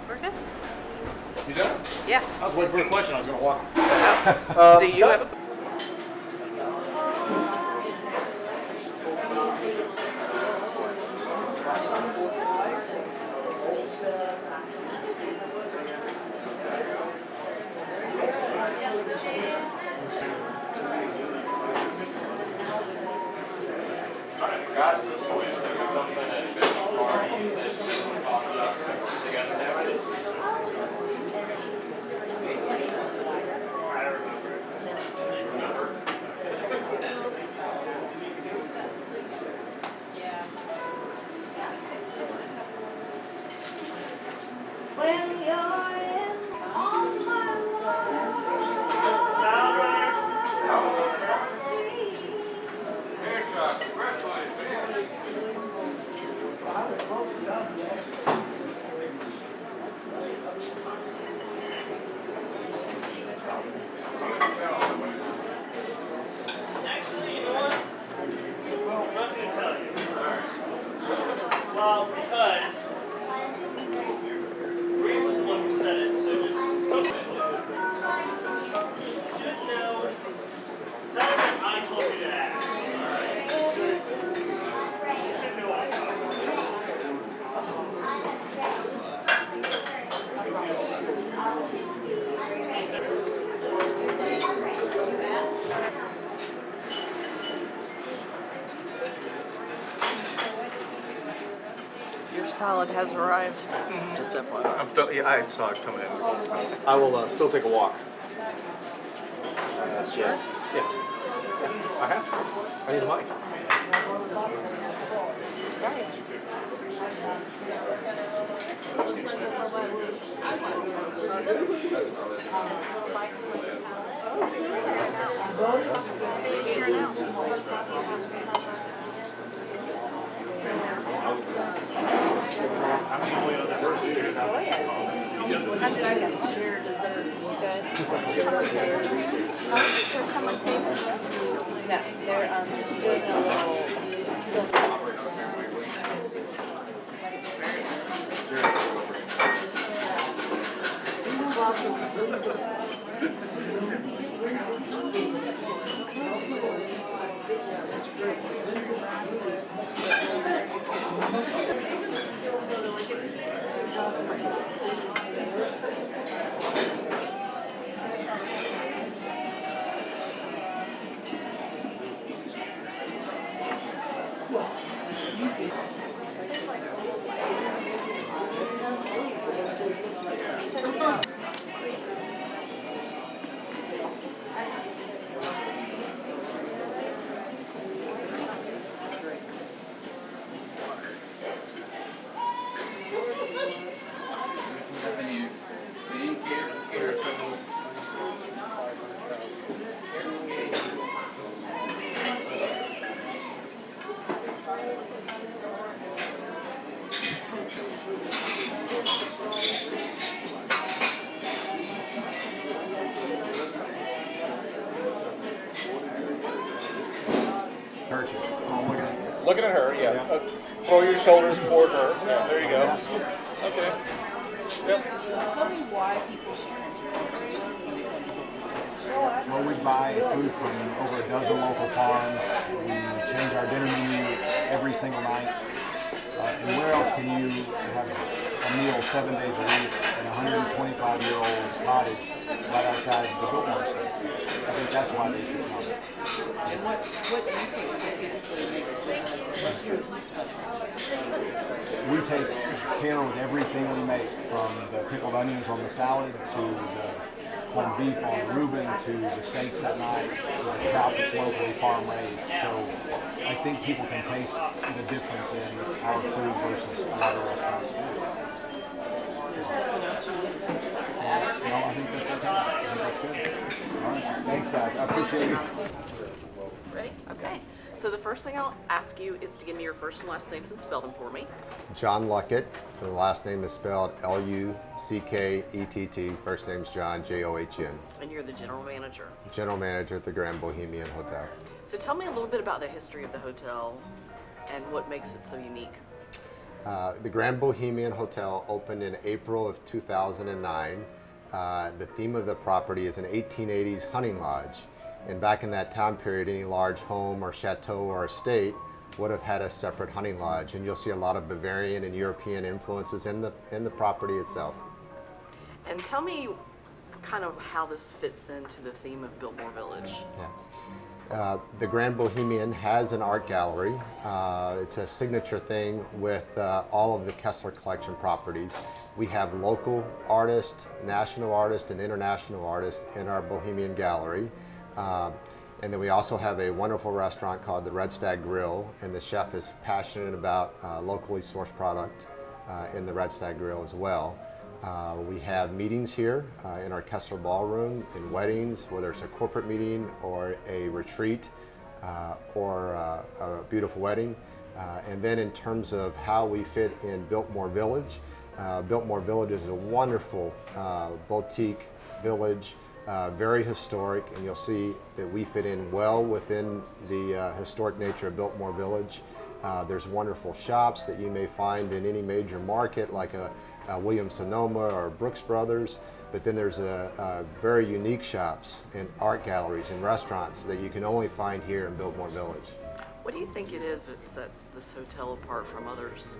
we're good. You done? Yes. I was waiting for a question. I was going to walk. Do you have a... Your salad has arrived. Just FYI. I'm still, yeah, I saw it coming in. I will still take a walk. Yes. Yeah. I have to. I need a mic. No, they're just doing a little. Looking at her, yeah. Throw your shoulders toward her. Yeah, there you go. Okay. Yep. Tell me why people should come to Well, we buy food from over a dozen local farms. We change our dinner menu every single night. And where else can you have a meal 7 days a week in a 125-year-old cottage right outside the Biltmore Estate? I think that's why they should come. And what do you think specifically makes this restaurant so special? We take care with everything we make, from the pickled onions on the salad to the corned beef on the Reuben to the steaks at night to the trout that's locally farm raised. So I think people can taste the difference in our food versus a lot of restaurants' food. No, I think that's okay. I think that's good. All right. Thanks, guys. I appreciate it. Ready? Okay. So the first thing I'll ask you is to give me your first and last names and spell them for me. John Luckett. The last name is spelled Luckett. First name's John, John. And you're the general manager. General manager at the Grand Bohemian Hotel. So tell me a little bit about the history of the hotel and what makes it so unique. The Grand Bohemian Hotel opened in April of 2009. The theme of the property is an 1880s hunting lodge. And back in that time period, any large home or chateau or estate would have had a separate hunting lodge. And you'll see a lot of Bavarian and European influences in the property itself. And tell me kind of how this fits into the theme of Biltmore Village. Yeah. The Grand Bohemian has an art gallery. It's a signature thing with all of the Kessler Collection properties. We have local artists, national artists, and international artists in our Bohemian gallery. And then we also have a wonderful restaurant called the Red Stag Grill, and the chef is passionate about locally sourced product in the Red Stag Grill as well. We have meetings here in our Kessler Ballroom, in weddings, whether it's a corporate meeting or a retreat or a beautiful wedding. And then in terms of how we fit in Biltmore Village, Biltmore Village is a wonderful boutique village, very historic, and you'll see that we fit in well within the historic nature of Biltmore Village. There's wonderful shops that you may find in any major market, like a Williams-Sonoma or Brooks Brothers, but then there's very unique shops and art galleries and restaurants that you can only find here in Biltmore Village. What do you think it is that sets this hotel apart from others?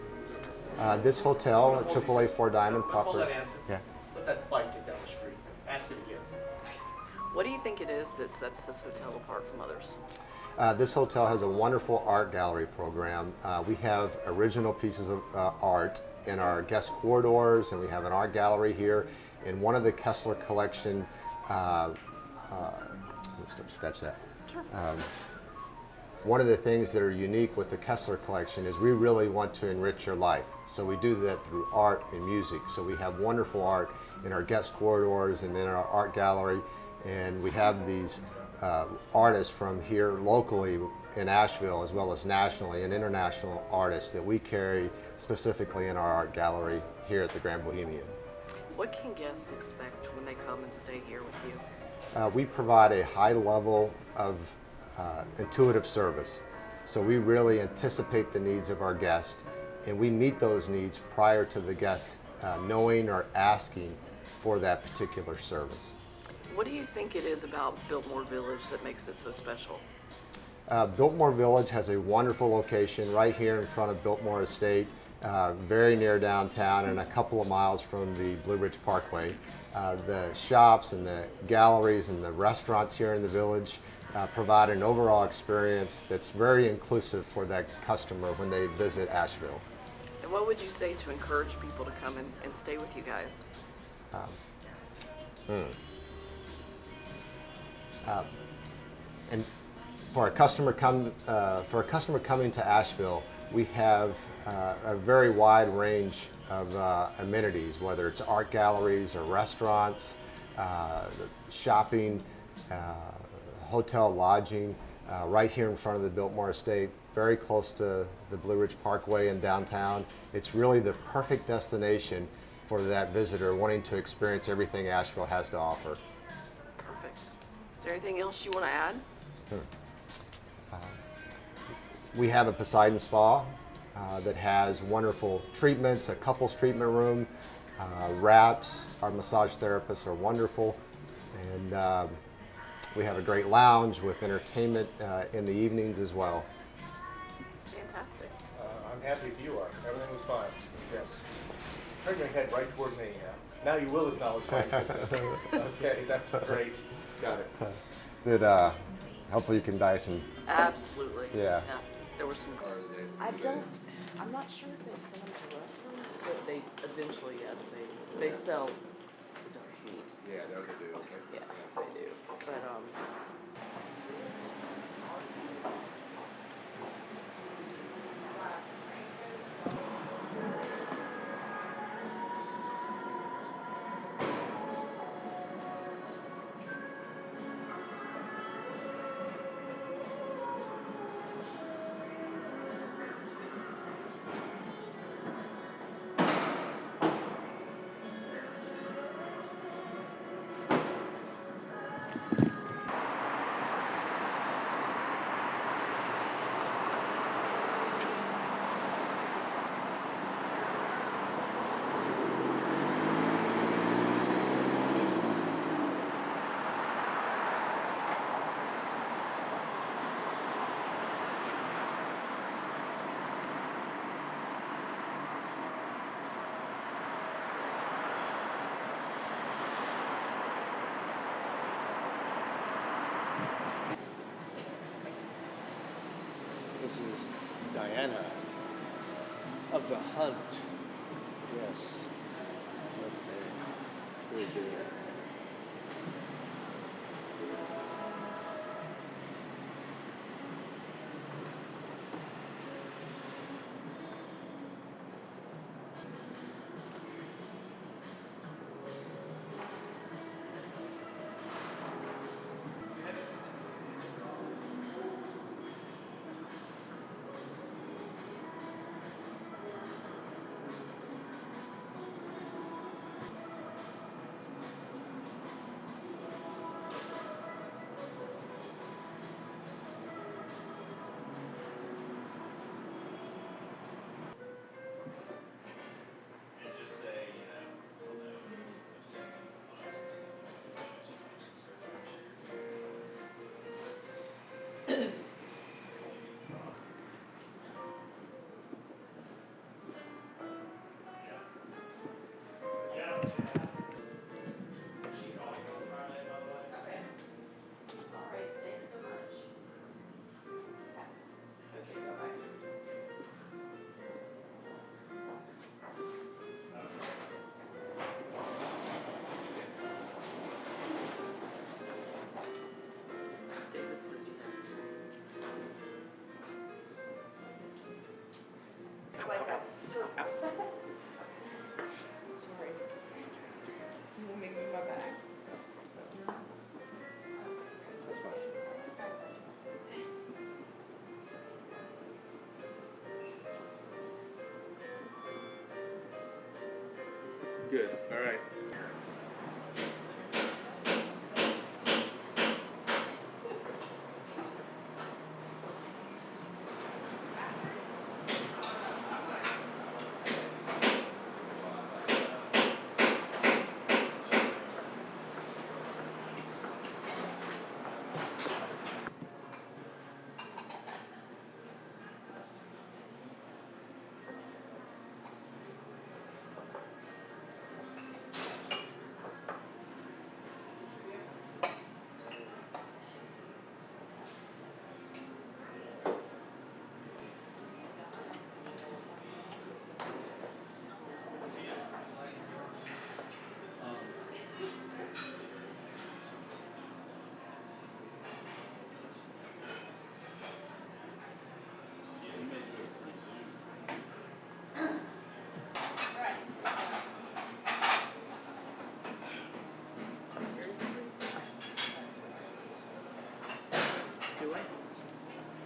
This hotel, a AAA 4-diamond Let's hold property. that answer. Yeah. Let that bike get down the street. Ask it again. What do you think it is that sets this hotel apart from others? This hotel has a wonderful art gallery program. We have original pieces of art in our guest corridors, and we have an art gallery here. In one of the Kessler Collection, let's scratch that. One of the things that are unique with the Kessler collection is we really want to enrich your life. So we do that through art and music. So we have wonderful art in our guest corridors and in our art gallery. And we have these artists from here locally in Asheville, as well as nationally, and international artists that we carry specifically in our art gallery here at the Grand Bohemian. What can guests expect when they come and stay here with you? We provide a high level of intuitive service. So we really anticipate the needs of our guest, and we meet those needs prior to the guest knowing or asking for that particular service. What do you think it is about Biltmore Village that makes it so special? Biltmore Village has a wonderful location right here in front of Biltmore Estate, very near downtown and a couple of miles from the Blue Ridge Parkway. The shops and the galleries and the restaurants here in the village provide an overall experience that's very inclusive for that customer when they visit Asheville. And what would you say to encourage people to come and stay with you guys? And for a customer coming to Asheville, we have a very wide range of amenities, whether it's art galleries or restaurants, shopping, hotel lodging, right here in front of the Biltmore Estate, very close to the Blue Ridge Parkway in downtown. It's really the perfect destination for that visitor wanting to experience everything Asheville has to offer. Perfect. Is there anything else you want to add? We have a Poseidon Spa that has wonderful treatments, a couples treatment room, wraps. Our massage therapists are wonderful, and we have a great lounge with entertainment in the evenings as well. Fantastic. I'm happy if you are. Everything was fine. Yes. Turn your head right toward me. Now you will acknowledge my existence. Okay, that's great. Got it. That hopefully you can dice and Absolutely. Yeah. There were some. I'm not sure if they send them to restaurants, but they eventually, yes, they sell dark meat. Yeah, no, they do. Okay. Yeah, they do. But This is Diana of the Hunt. Yes. Okay. Very good.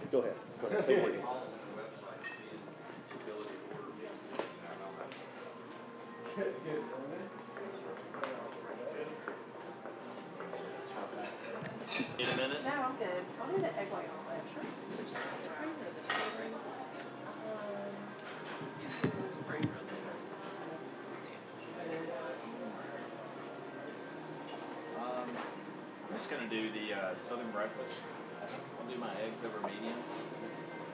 Go ahead. Go ahead. Take it. In a minute? No, I'm good. I'll do the egg white omelet. Sure. Which is different or the flavorings? I'm just gonna do the southern breakfast. I'll do my eggs over medium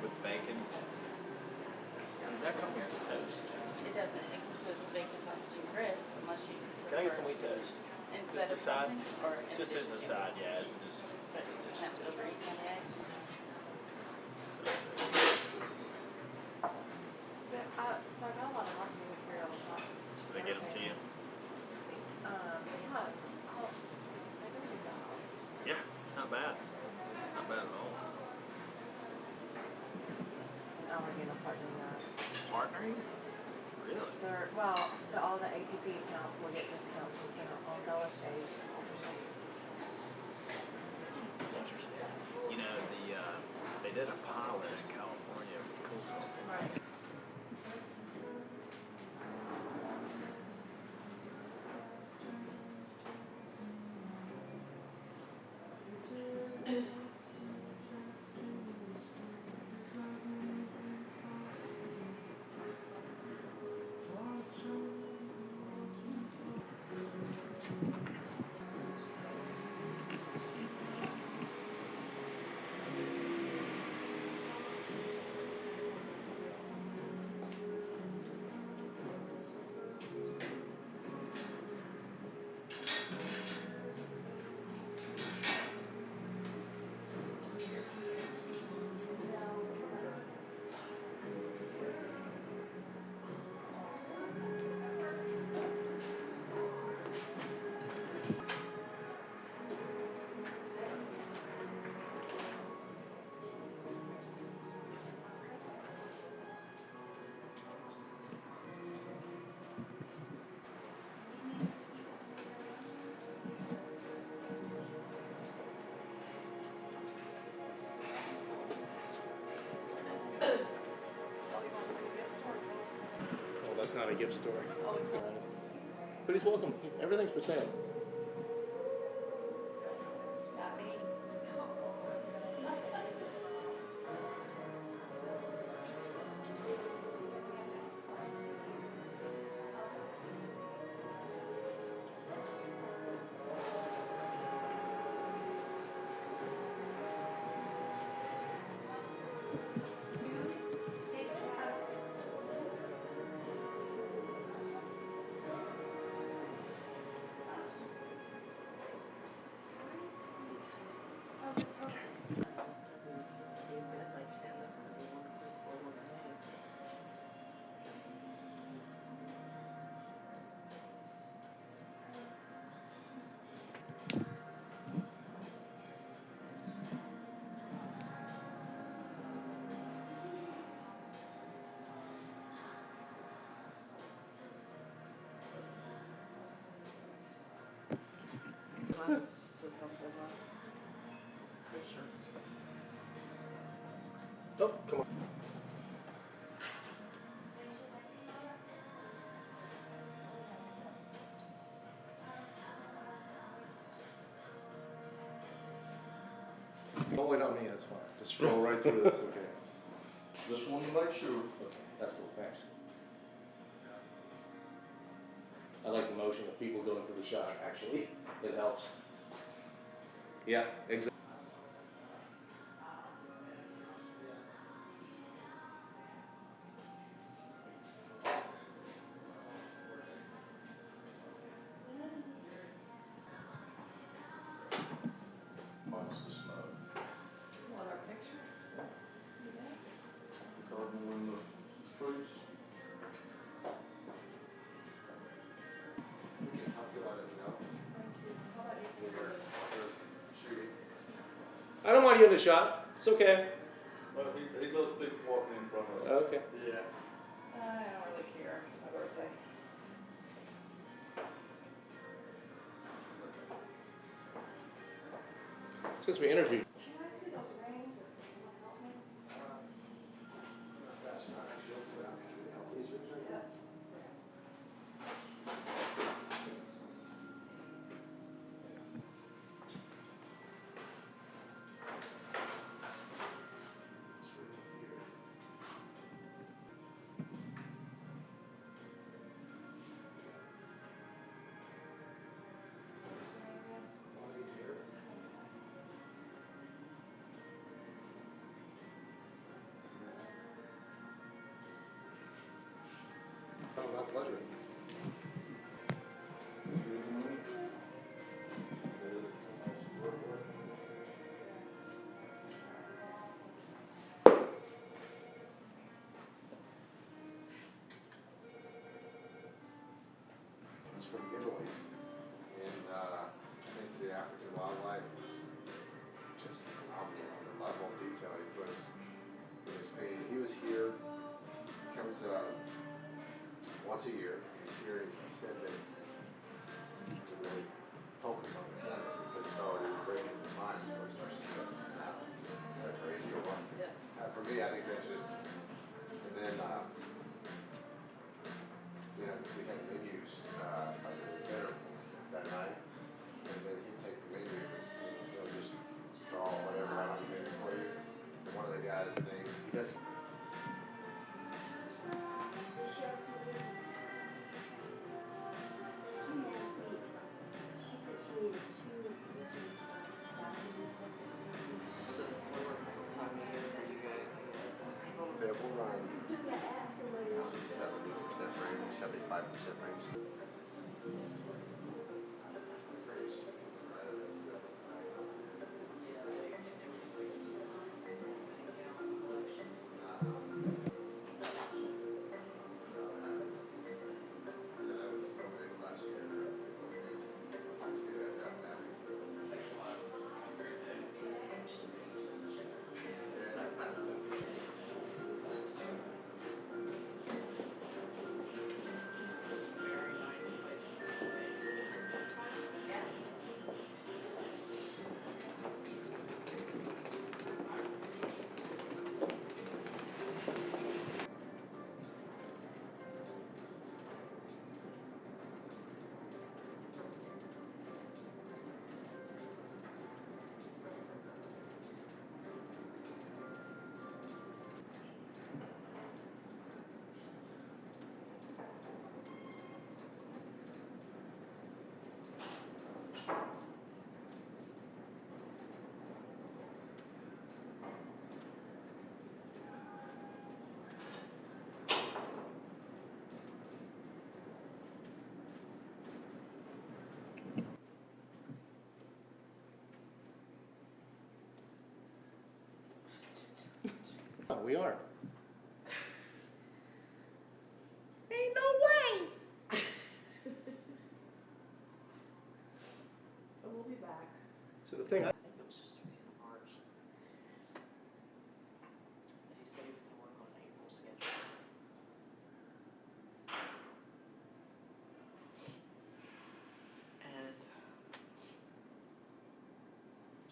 with bacon. Does that come with toast? It doesn't. It comes with bacon sausage and grits, unless you. Can I get some wheat toast? Instead Just of a side? something, or in Just as a addition to? side, yeah. As a just. So that's over eating on the eggs. So that's it. But, so I got a lot of marketing materials. Did they get them to you? Yeah. They did a good job. Yeah, it's not bad. Not bad at all. Oh, we're getting a partner in that. Partnering? Really? So all the APP accounts will get discounts on Dollar Shave and Ultra Shave. Interesting. You know, they did a pilot in California with Cool Sculpting. Right. Oh, that's not a gift store. Oh, it's not. But he's welcome. Everything's for sale. Not me. Oh, come on. Don't wait on me, that's fine. Just scroll right through, that's okay. Just wanted to make sure. Okay, that's cool, thanks. I like the motion of people going for the shot, actually. It helps. Yeah, exactly. Mine's the snow. Want our picture? Garden in the fruits. I'll fill out as a note. Shooting. I don't mind you in the shot. It's okay. Well, he loves people walking in front of him. Okay. Yeah. I don't really care. It's my birthday. Since we interviewed. Can I see those rings or can someone help me? once a year. Here he said that to really focus on the campus because it's already ingrained in his mind before he starts to shut it down. Is that crazy or what? For me, I think that's just, and then, you know, we had menus under the dinner that night, and then he'd take the menu, you know, just draw whatever out on the menu for you. And one of the guys' name, he does. So slower time of year for you guys, I guess. A little bit, we'll run 70% range, 75% range. We are. Ain't no way. But we'll be back. So the thing. I think it was just to be in March. But he said he was going to work on April schedule. And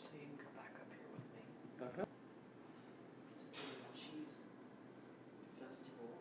so you can come back up here with me. Uh-huh. To do the cheese festival.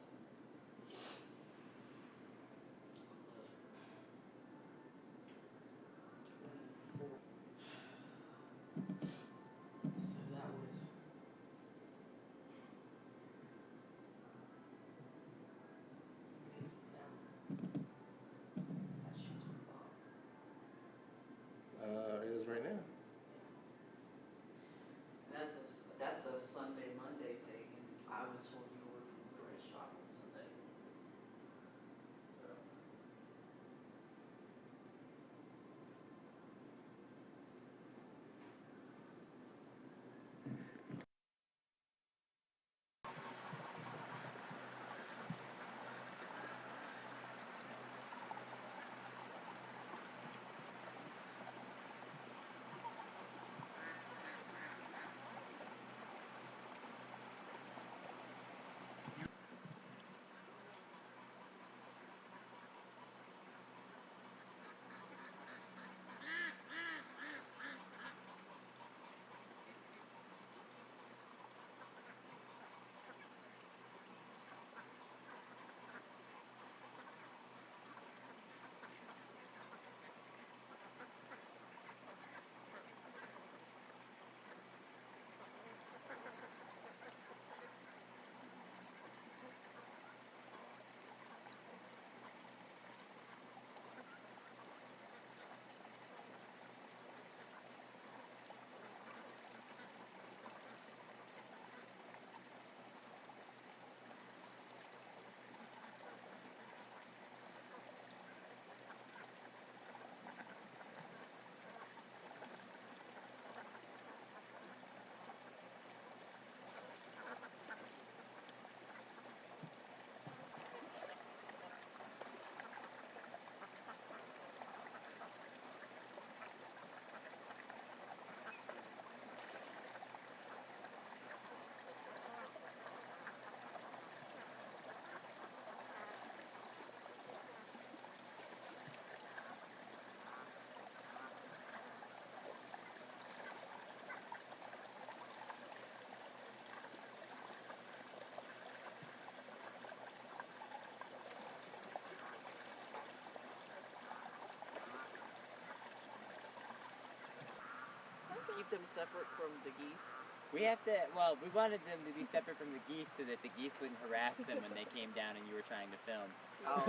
keep them separate from the geese? We have to, well, we wanted them to be separate from the geese so that the geese wouldn't harass them when they came down and you were trying to film. Oh.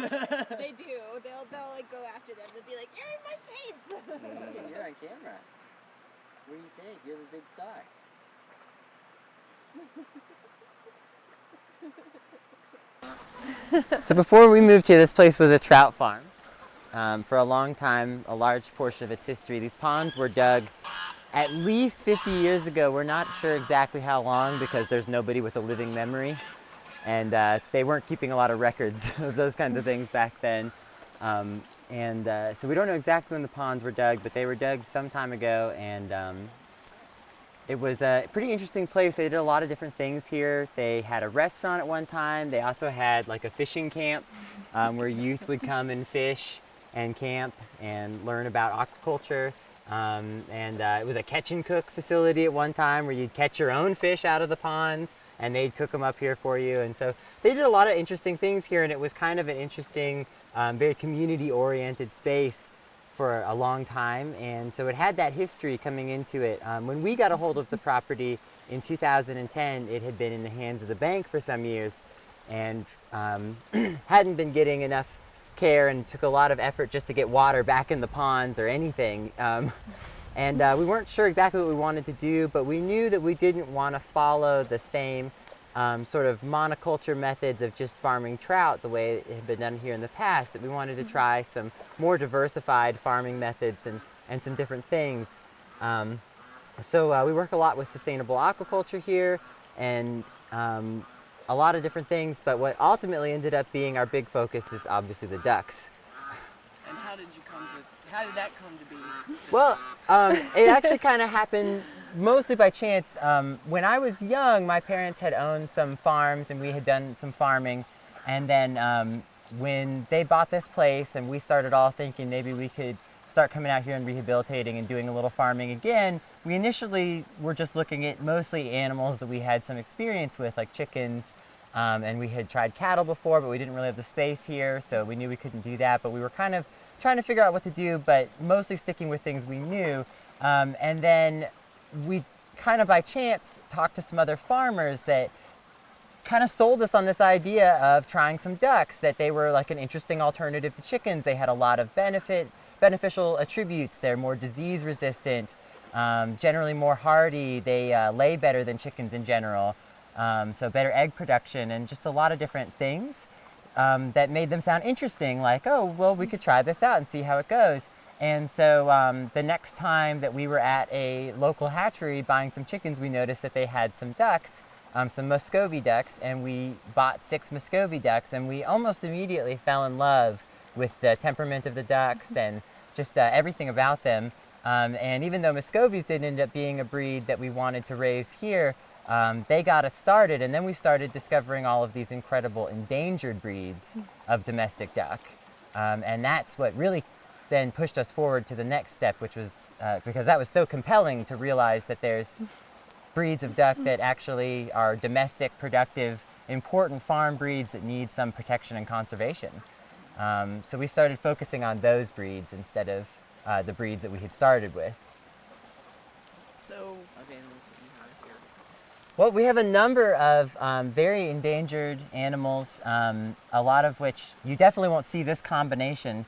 They do. They'll like go after them. They'll be like, "You're in my space." Hey, you're on camera. What do you think? You're the big star. So before we moved here, this place was a trout farm. For a long time, a large portion of its history, these ponds were dug at least 50 years ago. We're not sure exactly how long because there's nobody with a living memory. And they weren't keeping a lot of records of those kinds of things back then. So we don't know exactly when the ponds were dug, but they were dug some time ago. And it was a pretty interesting place. They did a lot of different things here. They had a restaurant at one time. They also had like a fishing camp where youth would come and fish and camp and learn about aquaculture. It was a catch and cook facility at one time where you'd catch your own fish out of the ponds and they'd cook them up here for you. And so they did a lot of interesting things here, and it was kind of an interesting, very community-oriented space for a long time. And so it had that history coming into it. When we got a hold of the property in 2010, it had been in the hands of the bank for some years and hadn't been getting enough care and took a lot of effort just to get water back in the ponds or anything. We weren't sure exactly what we wanted to do, but we knew that we didn't want to follow the same sort of monoculture methods of just farming trout the way it had been done here in the past, that we wanted to try some more diversified farming methods and some different things. We work a lot with sustainable aquaculture here and a lot of different things, but what ultimately ended up being our big focus is obviously the ducks. And how did that come to be? Well, it actually kind of happened mostly by chance. When I was young, my parents had owned some farms and we had done some farming. And then when they bought this place and we started all thinking maybe we could start coming out here and rehabilitating and doing a little farming again, we initially were just looking at mostly animals that we had some experience with, like chickens. And we had tried cattle before, but we didn't really have the space here, so we knew we couldn't do that. But we were kind of trying to figure out what to do, but mostly sticking with things we knew. And then we kind of by chance talked to some other farmers that kind of sold us on this idea of trying some ducks, that they were like an interesting alternative to chickens. They had a lot of beneficial attributes. They're more disease resistant, generally more hardy. They lay better than chickens in general. So better egg production and just a lot of different things that made them sound interesting, like, oh, well, we could try this out and see how it goes. And so the next time that we were at a local hatchery buying some chickens, we noticed that they had some ducks, some Muscovy ducks, and we bought 6 Muscovy ducks, and we almost immediately fell in love with the temperament of the ducks and just everything about them. And even though Muscovies didn't end up being a breed that we wanted to raise here, they got us started, and then we started discovering all of these incredible endangered breeds of domestic duck. And that's what really then pushed us forward to the next step, which was, because that was so compelling to realize that there's breeds of duck that actually are domestic, productive, important farm breeds that need some protection and conservation. So we started focusing on those breeds instead of the breeds that we had started with. So, of animals that you have here? Well, we have a number of very endangered animals, a lot of which you definitely won't see this combination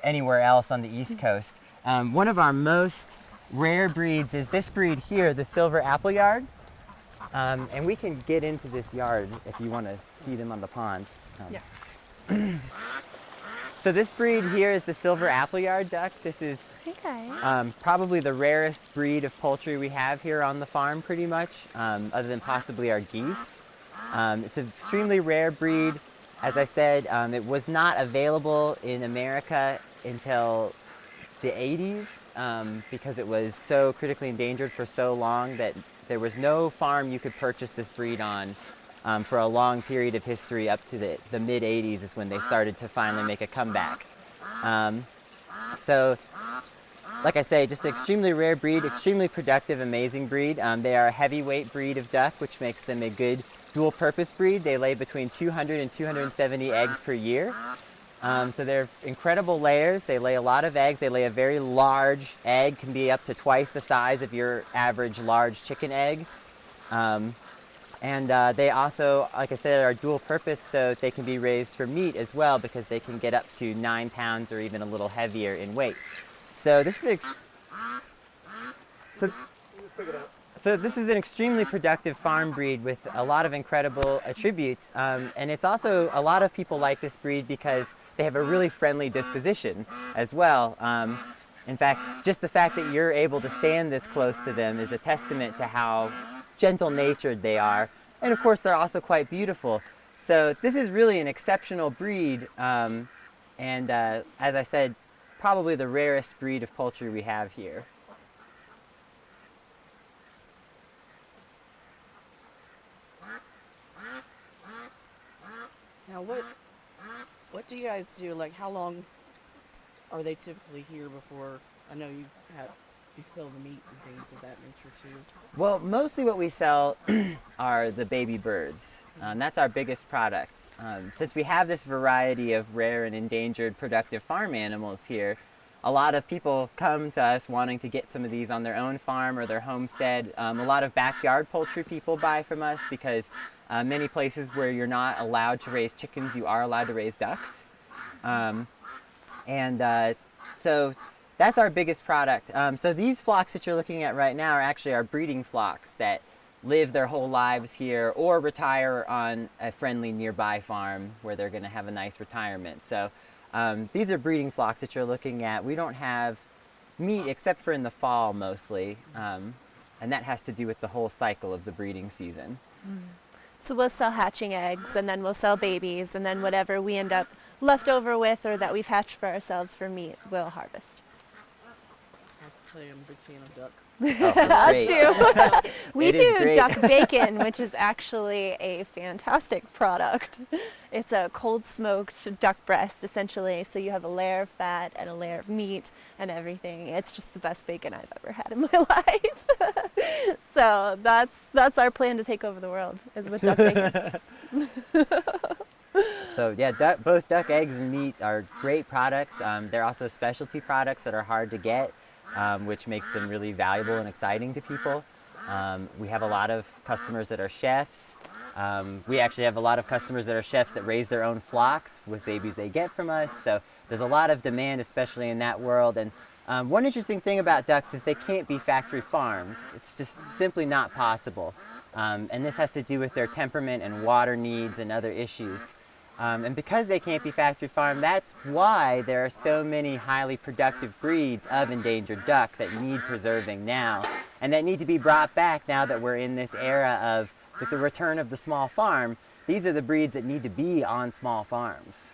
anywhere else on the East Coast. One of our most rare breeds is this breed here, the silver appleyard. And we can get into this yard if you want to see them on the pond. Yeah. So this breed here is the silver appleyard duck. This is probably the rarest breed of poultry we have here on the farm, pretty much, other than possibly our geese. It's an extremely rare breed. As I said, it was not available in America until the 80s because it was so critically endangered for so long that there was no farm you could purchase this breed on for a long period of history. Up to the mid 80s is when they started to finally make a comeback. So, like I say, just an extremely rare breed, extremely productive, amazing breed. They are a heavyweight breed of duck, which makes them a good dual-purpose breed. They lay between 200 and 270 eggs per year. So they're incredible layers. They lay a lot of eggs. They lay a very large egg, can be up to twice the size of your average large chicken egg. They also, like I said, are dual purpose, so they can be raised for meat as well because they can get up to 9 pounds or even a little heavier in weight. So this is this is an extremely productive farm breed with a lot of incredible attributes, and it's also, a lot of people like this breed because they have a really friendly disposition as well. In fact, just the fact that you're able to stand this close to them is a testament to how gentle-natured they are, and of course they're also quite beautiful. So this is really an exceptional breed, as I said, probably the rarest breed of poultry we have here. Now, what do you guys do? Like, how long are they typically here before? I know you sell the meat and things of that nature too. Well, mostly what we sell are the baby birds. That's our biggest product. Since we have this variety of rare and endangered productive farm animals here, a lot of people come to us wanting to get some of these on their own farm or their homestead. A lot of backyard poultry people buy from us because many places where you're not allowed to raise chickens, you are allowed to raise ducks. So that's our biggest product. So these flocks that you're looking at right now are actually our breeding flocks that live their whole lives here or retire on a friendly nearby farm where they're going to have a nice retirement. So these are breeding flocks that you're looking at. We don't have meat except for in the fall mostly, and that has to do with the whole cycle of the breeding season. So we'll sell hatching eggs, and then we'll sell babies, and then whatever we end up left over with or that we've hatched for ourselves for meat, we'll harvest. I have to tell you, I'm a big fan of duck. Us too. We It do is great. duck bacon, which is actually a fantastic product. It's a cold smoked duck breast, essentially. So you have a layer of fat and a layer of meat and everything. It's just the best bacon I've ever had in my life. So that's our plan to take over the world, is with duck bacon. So yeah, both duck eggs and meat are great products. They're also specialty products that are hard to get, which makes them really valuable and exciting to people. We have a lot of customers that are chefs. We actually have a lot of customers that are chefs that raise their own flocks with babies they get from us. So there's a lot of demand, especially in that world. And one interesting thing about ducks is they can't be factory farmed. It's just simply not possible. And this has to do with their temperament and water needs and other issues. And because they can't be factory farmed, that's why there are so many highly productive breeds of endangered duck that need preserving now, and that need to be brought back now that we're in this era of with the return of the small farm. These are the breeds that need to be on small farms.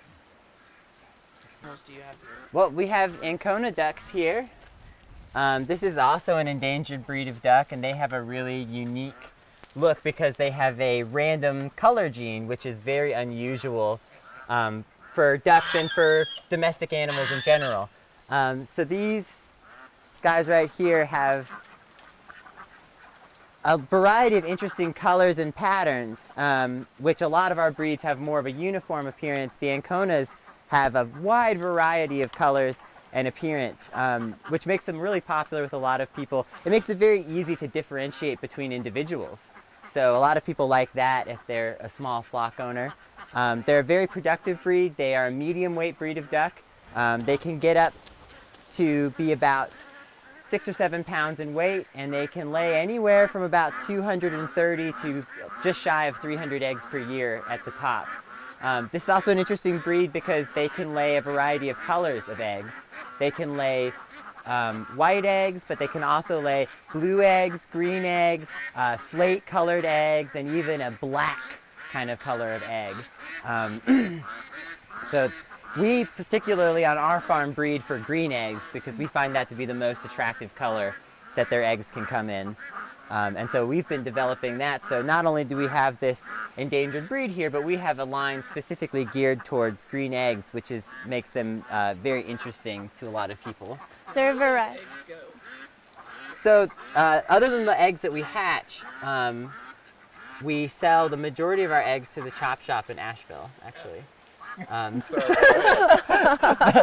What else do you have here? Well, we have Ancona ducks here. This is also an endangered breed of duck, and they have a really unique look because they have a random color gene, which is very unusual for ducks and for domestic animals in general. So these guys right here have a variety of interesting colors and patterns, which a lot of our breeds have more of a uniform appearance. The Anconas have a wide variety of colors and appearance, which makes them really popular with a lot of people. It makes it very easy to differentiate between individuals. So a lot of people like that if they're a small flock owner. They're a very productive breed. They are a medium weight breed of duck. They can get up to be about 6 or 7 pounds in weight, and they can lay anywhere from about 230 to just shy of 300 eggs per year at the top. This is also an interesting breed because they can lay a variety of colors of eggs. They can lay white eggs, but they can also lay blue eggs, green eggs, slate colored eggs, and even a black kind of color of egg. So we particularly on our farm breed for green eggs because we find that to be the most attractive color that their eggs can come in. And so we've been developing that. So not only do we have this endangered breed here, but we have a line specifically geared towards green eggs, which makes them very interesting to a lot of people. They're a variety. So other than the eggs that we hatch, we sell the majority of our eggs to the chop shop in Asheville, actually. That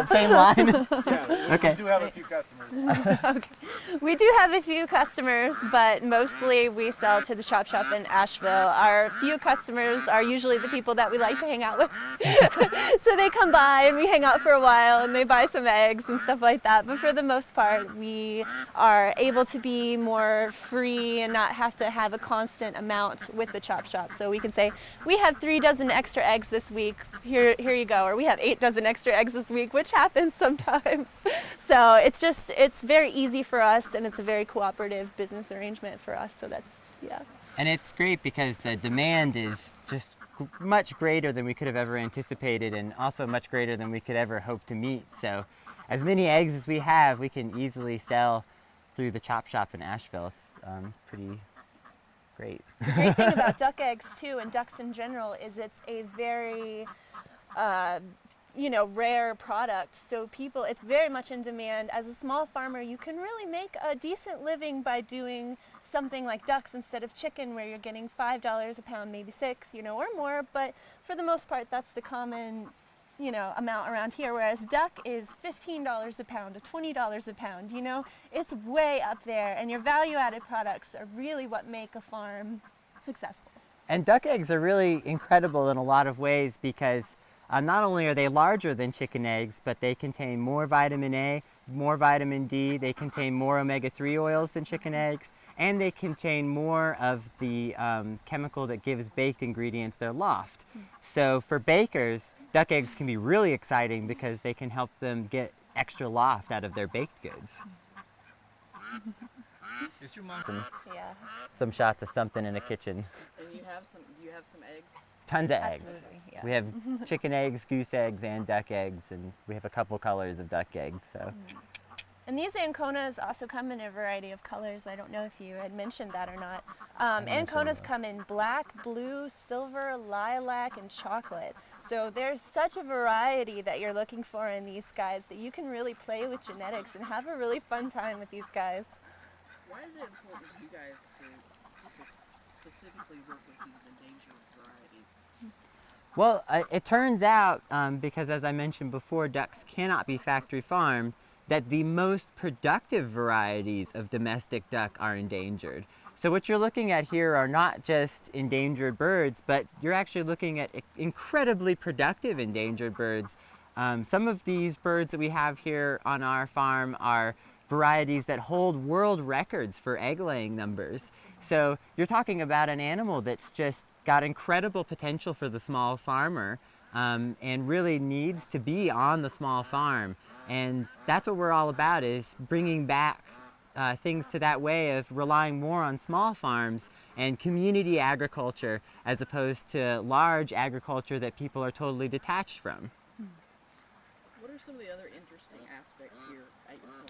same line? Yeah, Okay. we do have a few customers. Okay. We do have a few customers, but mostly we sell to the Chop Shop in Asheville. Our few customers are usually the people that we like to hang out with. So they come by and we hang out for a while and they buy some eggs and stuff like that. But for the most part, we are able to be more free and not have to have a constant amount with the Chop Shop. So we can say, we have 3 dozen extra eggs this week, here you go. Or we have 8 dozen extra eggs this week, which happens sometimes. So it's very easy for us, and it's a very cooperative business arrangement for us. So that's, yeah. And it's great because the demand is just much greater than we could have ever anticipated, and also much greater than we could ever hope to meet. So as many eggs as we have, we can easily sell through the Chop Shop in Asheville. It's pretty great. The great thing about duck eggs too, and ducks in general, is it's a very rare product. So it's very much in demand. As a small farmer, you can really make a decent living by doing something like ducks instead of chicken, where you're getting $5 a pound, maybe $6, or more. But for the most part, that's the common, amount around here. Whereas duck is $15 a pound to $20 a pound. It's way up there, and your value-added products are really what make a farm successful. And duck eggs are really incredible in a lot of ways because not only are they larger than chicken eggs, but they contain more vitamin A, more vitamin D, they contain more omega-3 oils than chicken eggs, and they contain more of the chemical that gives baked ingredients their loft. So for bakers, duck eggs can be really exciting because they can help them get extra loft out of their baked goods. Some shots of something in a kitchen. And do you have some eggs? Tons of eggs. Absolutely, yeah. We have chicken eggs, goose eggs, and duck eggs, and we have a couple colors of duck eggs. So. And these anconas also come in a variety of colors. I don't know if you had mentioned that or not. Anconas come in black, blue, silver, lilac, and chocolate. So there's such a variety that you're looking for in these guys that you can really play with genetics and have a really fun time with these guys. Why is it important to you guys to specifically work with these endangered varieties? Well, it turns out, because as I mentioned before, ducks cannot be factory farmed, that the most productive varieties of domestic duck are endangered. So what you're looking at here are not just endangered birds, but you're actually looking at incredibly productive endangered birds. Some of these birds that we have here on our farm are varieties that hold world records for egg laying numbers. So you're talking about an animal that's just got incredible potential for the small farmer and really needs to be on the small farm. And that's what we're all about, is bringing back things to that way of relying more on small farms and community agriculture as opposed to large agriculture that people are totally detached from. What are some of the other interesting aspects here at your farm?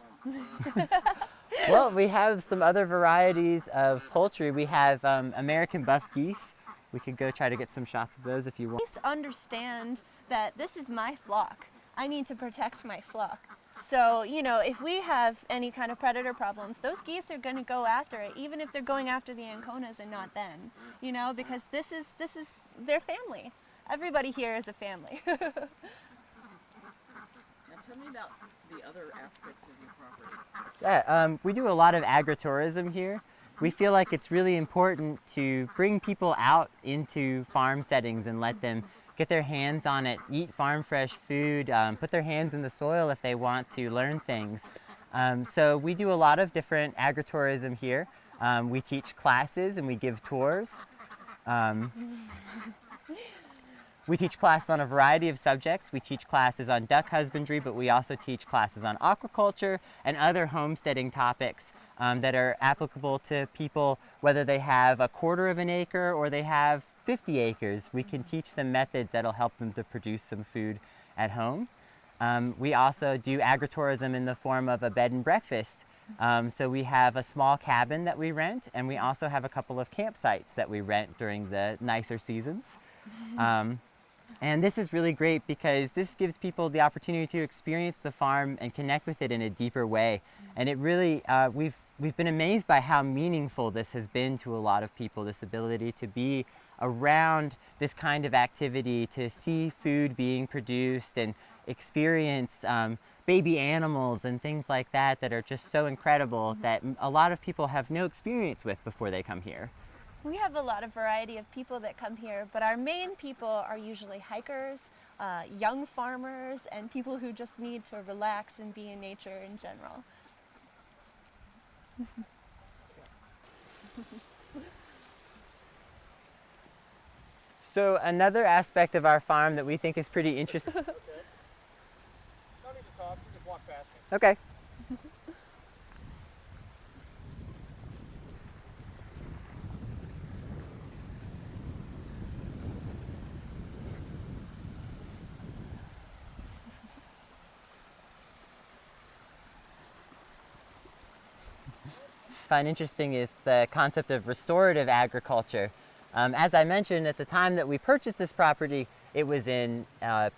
Well, we have some other varieties of poultry. We have American buff geese. We could go try to get some shots of those if you want. Geese understand that this is my flock. I need to protect my flock. So, if we have any kind of predator problems, those geese are going to go after it, even if they're going after the anconas and not them, because this is their family. Everybody here is a family. Now tell me about the other aspects of your property. Yeah, we do a lot of agritourism here. We feel like it's really important to bring people out into farm settings and let them get their hands on it, eat farm fresh food, put their hands in the soil if they want to learn things. So we do a lot of different agritourism here. We teach classes and we give tours. We teach classes on a variety of subjects. We teach classes on duck husbandry, but we also teach classes on aquaculture and other homesteading topics that are applicable to people, whether they have a quarter of an acre or they have 50 acres. We can teach them methods that'll help them to produce some food at home. We also do agritourism in the form of a bed and breakfast. So we have a small cabin that we rent, and we also have a couple of campsites that we rent during the nicer seasons. And this is really great because this gives people the opportunity to experience the farm and connect with it in a deeper way. And it really, we've been amazed by how meaningful this has been to a lot of people, this ability to be around this kind of activity, to see food being produced and experience baby animals and things like that that are just so incredible that a lot of people have no experience with before they come here. We have a lot of variety of people that come here, but our main people are usually hikers, young farmers, and people who just need to relax and be in nature in general. So another aspect of our farm that we think is pretty interesting. No need to talk, you just walk past me. Okay. Find interesting is the concept of restorative agriculture. As I mentioned, at the time that we purchased this property, it was in a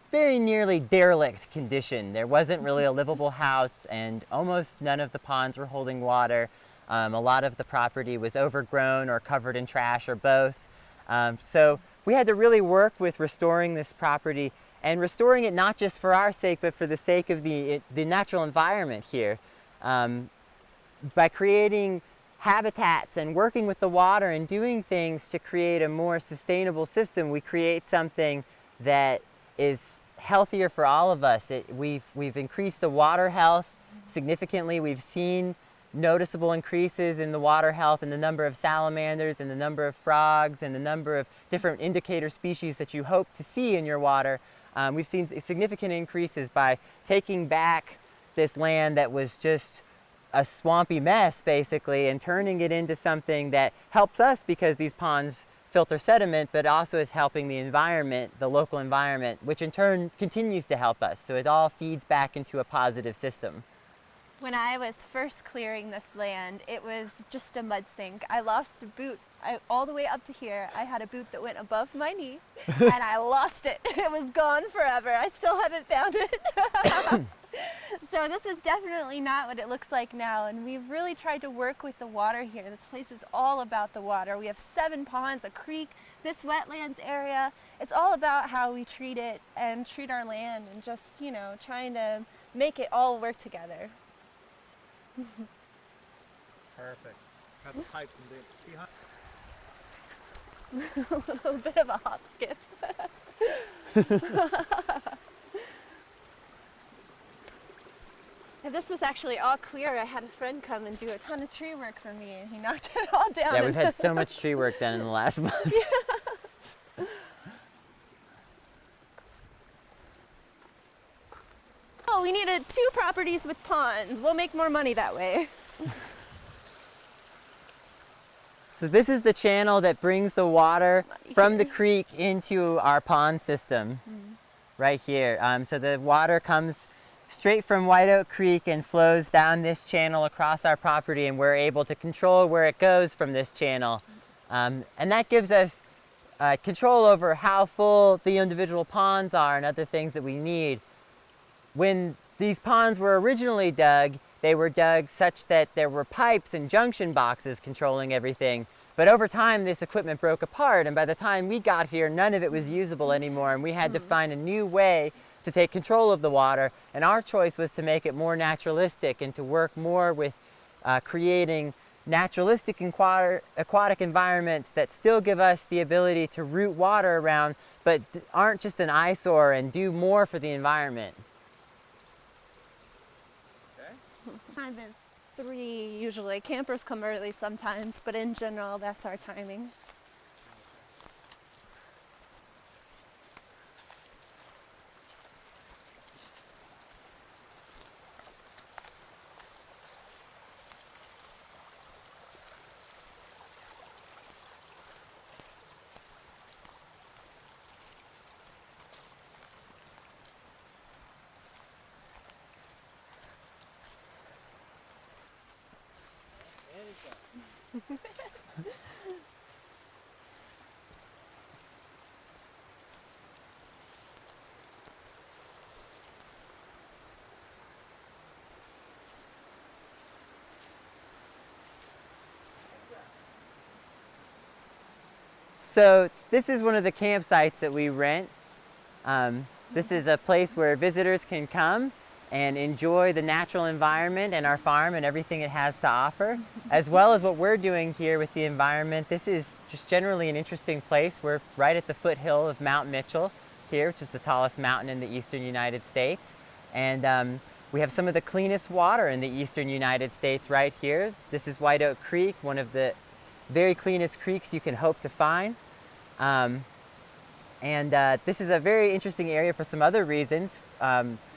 very nearly derelict condition. There wasn't really a livable house, and almost none of the ponds were holding water. A lot of the property was overgrown or covered in trash or both. So we had to really work with restoring this property, and restoring it not just for our sake, but for the sake of the natural environment here. By creating habitats and working with the water and doing things to create a more sustainable system, we create something that is healthier for all of us. We've increased the water health significantly. We've seen noticeable increases in the water health and the number of salamanders and the number of frogs and the number of different indicator species that you hope to see in your water. We've seen significant increases by taking back this land that was just a swampy mess, basically, and turning it into something that helps us, because these ponds filter sediment, but also is helping the environment, the local environment, which in turn continues to help us. So it all feeds back into a positive system. When I was first clearing this land, it was just a mud sink. I lost a boot all the way up to here. I had a boot that went above my knee, and I lost it. It was gone forever. I still haven't found it. So this is definitely not what it looks like now, and we've really tried to work with the water here. This place is all about the water. We have 7 ponds, a creek, this wetlands area. It's all about how we treat it and treat our land, and just, you know, trying to make it all work together. Perfect. Have the pipes and behind. A little bit of a hop skip. If this was actually all clear, I had a friend come and do a ton of tree work for me, and he knocked it all down. Yeah, we've had so much tree work done in the last month. Yes. Oh, we needed 2 properties with ponds. We'll make more money that way. So this is the channel that brings the water from the creek into our pond system, right here. So the water comes straight from White Oak Creek and flows down this channel across our property, and we're able to control where it goes from this channel. And that gives us control over how full the individual ponds are and other things that we need. When these ponds were originally dug, they were dug such that there were pipes and junction boxes controlling everything. But over time, this equipment broke apart, and by the time we got here, none of it was usable anymore, and we had to find a new way to take control of the water. And our choice was to make it more naturalistic and to work more with creating naturalistic aquatic environments that still give us the ability to route water around, but aren't just an eyesore, and do more for the environment. Time is 3 usually. Campers come early sometimes, but in general, that's our timing. So this is one of the campsites that we rent. This is a place where visitors can come and enjoy the natural environment and our farm and everything it has to offer, as well as what we're doing here with the environment. This is just generally an interesting place. We're right at the foothill of Mount Mitchell here, which is the tallest mountain in the eastern United States. And we have some of the cleanest water in the eastern United States right here. This is White Oak Creek, one of the very cleanest creeks you can hope to find. This is a very interesting area for some other reasons.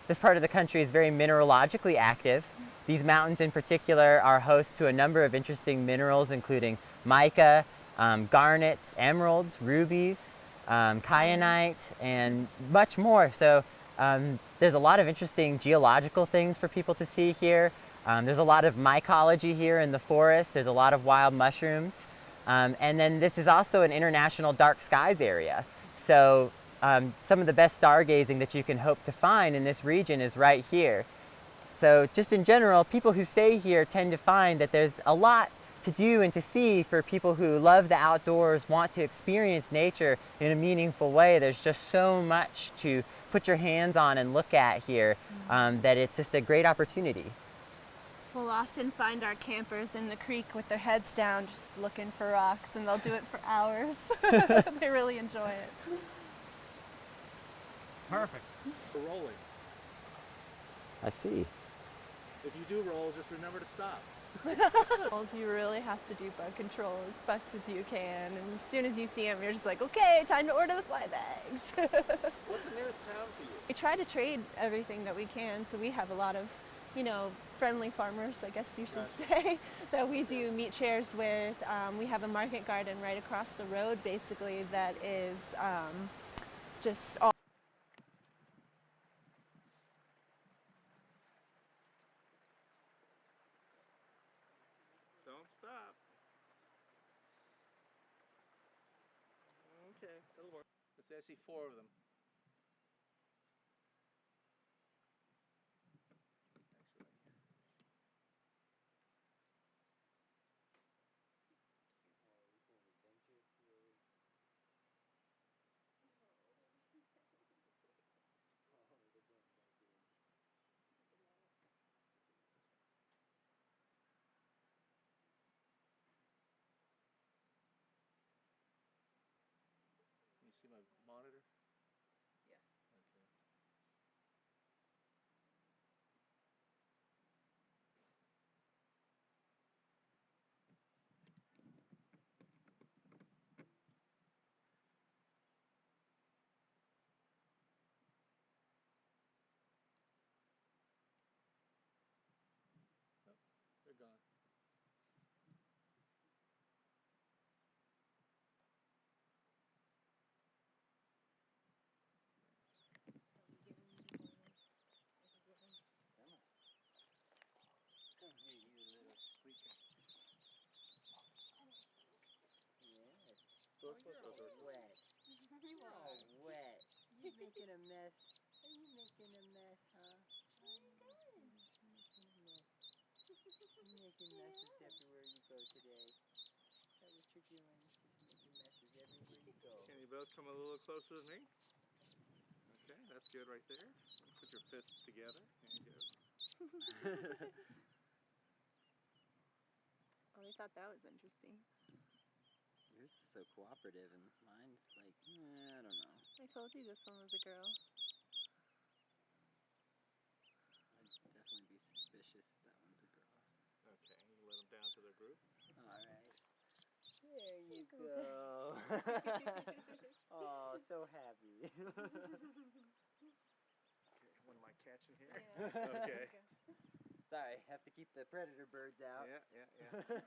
This part of the country is very mineralogically active. These mountains in particular are host to a number of interesting minerals, including mica, garnets, emeralds, rubies, kyanite, and much more. So there's a lot of interesting geological things for people to see here. There's a lot of mycology here in the forest. There's a lot of wild mushrooms. And then this is also an international dark skies area. So some of the best stargazing that you can hope to find in this region is right here. So just in general, people who stay here tend to find that there's a lot to do and to see for people who love the outdoors, want to experience nature in a meaningful way. There's just so much to put your hands on and look at here that it's just a great opportunity. We'll often find our campers in the creek with their heads down just looking for rocks, and they'll do it for hours. They really enjoy it. It's perfect for rolling. I see. If you do roll, just remember to stop. You really have to do bug control as best as you can, and as soon as you see them, you're just like, okay, time to order the fly bags. What's the nearest town for you? We try to trade everything that we can, so we have a lot of, friendly farmers, I guess you should say, that we do meat shares with. We have a market garden right across the road, basically, that is just all. Don't stop. Okay, that'll work. Let's say I see 4 of them. Can you see my monitor? Yeah. Okay. Nope, they're gone. Wet. You're all wet. You making a mess. Are you making a mess, huh? You're making messes everywhere you go today. Is that what you're doing? Just making messes everywhere you go. Can you both come a little closer to me? Okay, that's good right there. Put your fists together. There you go. Oh, they thought that was interesting. Yours is so cooperative, and mine's like, I don't know. I told you this one was a girl. I'd definitely be suspicious if that one's a girl. Okay, you let them down to their group. All right. There you go. Oh, so happy. Okay, one of my catching here. Yeah. Okay. Sorry, have to keep the predator birds out. Yeah. Okay.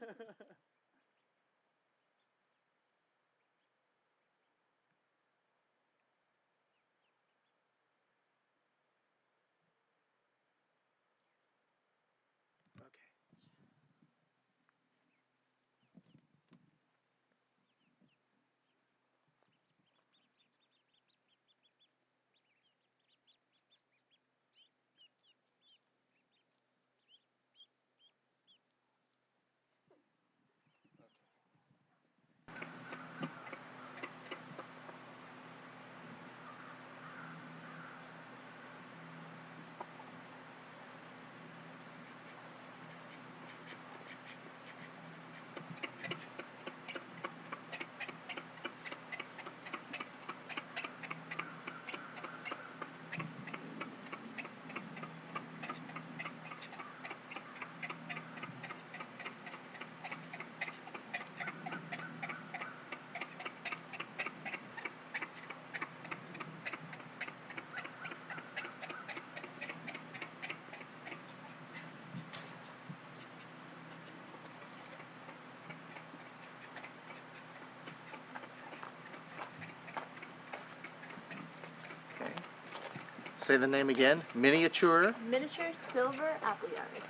Say the name again. Miniature Miniature silver apple yards.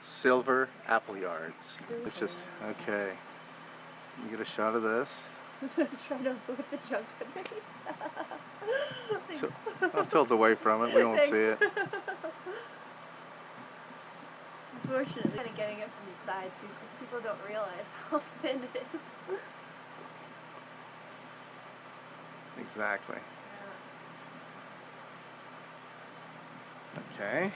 silver apple yards. It's just, okay. You get a shot of this. Try to avoid the junk underneath. So, I'll tilt away from it. We won't see it. Unfortunately, kind of getting it from the side too, because people don't realize how thin it is. Exactly. Okay.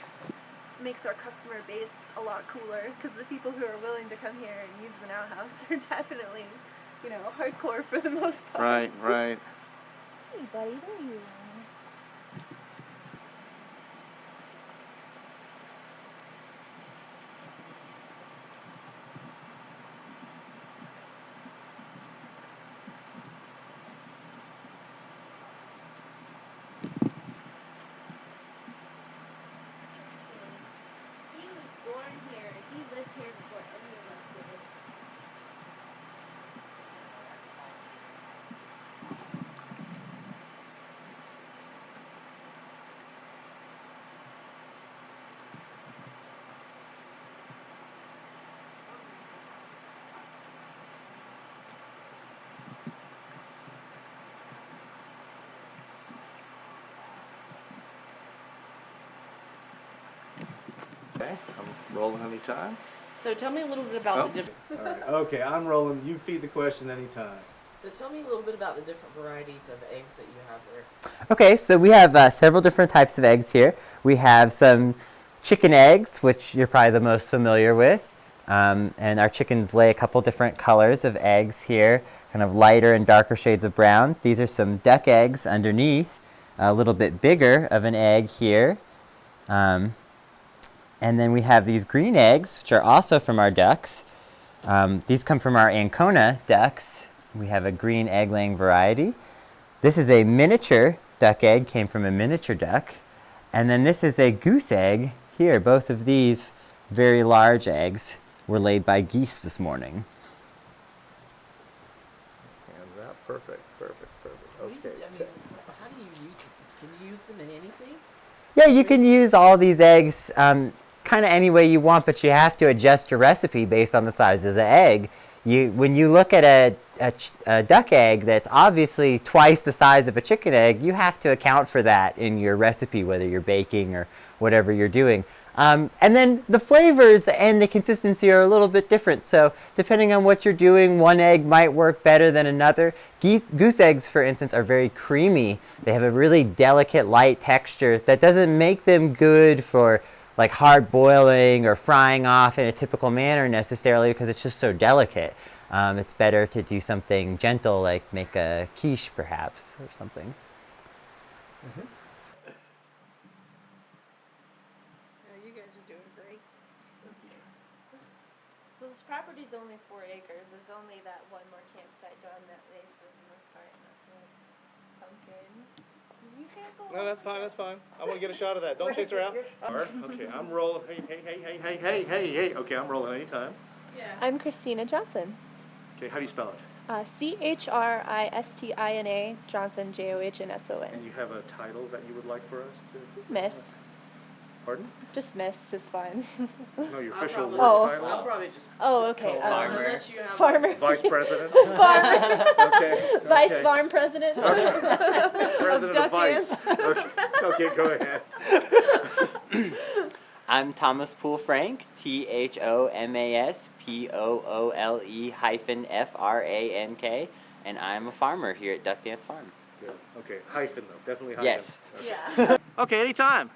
Makes our customer base a lot cooler, because the people who are willing to come here and use the Now House are definitely, you know, hardcore for the most part. Right, right. Hey buddy, there you are. He was born here. He lived here before any of us did. Okay, I'm rolling anytime. So tell me a little bit about the different. All right. Okay, I'm rolling. You feed the question anytime. So tell me a little bit about the different varieties of eggs that you have there. Okay, so we have several different types of eggs here. We have some chicken eggs, which you're probably the most familiar with. And our chickens lay a couple different colors of eggs here, kind of lighter and darker shades of brown. These are some duck eggs underneath, a little bit bigger of an egg here. And then we have these green eggs, which are also from our ducks. These come from our Ancona ducks. We have a green egg-laying variety. This is a miniature duck egg, came from a miniature duck. And then this is a goose egg here. Both of these very large eggs were laid by geese this morning. Hands out. Perfect, perfect, perfect. Okay. How do you use them? Can you use them in anything? Yeah, you can use all these eggs kind of any way you want, but you have to adjust your recipe based on the size of the egg. When you look at a duck egg that's obviously twice the size of a chicken egg, you have to account for that in your recipe, whether you're baking or whatever you're doing. And then the flavors and the consistency are a little bit different. So depending on what you're doing, one egg might work better than another. Goose eggs, for instance, are very creamy. They have a really delicate, light texture that doesn't make them good for like hard boiling or frying off in a typical manner necessarily, because it's just so delicate. It's better to do something gentle, like make a quiche perhaps or something. Oh, you guys are doing great. So this property's only 4 acres. There's only that one more campsite done that way for the most part, and that's it. Pumpkin. You can't go No, that's fine, that's fine. I want to get a shot of that. Don't chase her out. Okay, I'm rolling. Hey. Okay, I'm rolling anytime. Yeah. I'm Christina Johnson. Okay, how do you spell it? Christina Johnson, Johnsson. And you have a title that you would like for us to? Miss. Pardon? Just Miss is fine. No, your official work title? I'll probably just. Oh, okay. Farmer. Unless you have Farmer. Vice President? Farmer. Okay. Vice Farm President. President of Vice. Okay, go ahead. I'm Thomas Poole Frank, ThomasPoole-FRANK, and I'm a farmer here at Duck Dance Farm. Good. Okay, hyphen though, definitely hyphen. Yes. Okay. Yeah. Okay, anytime.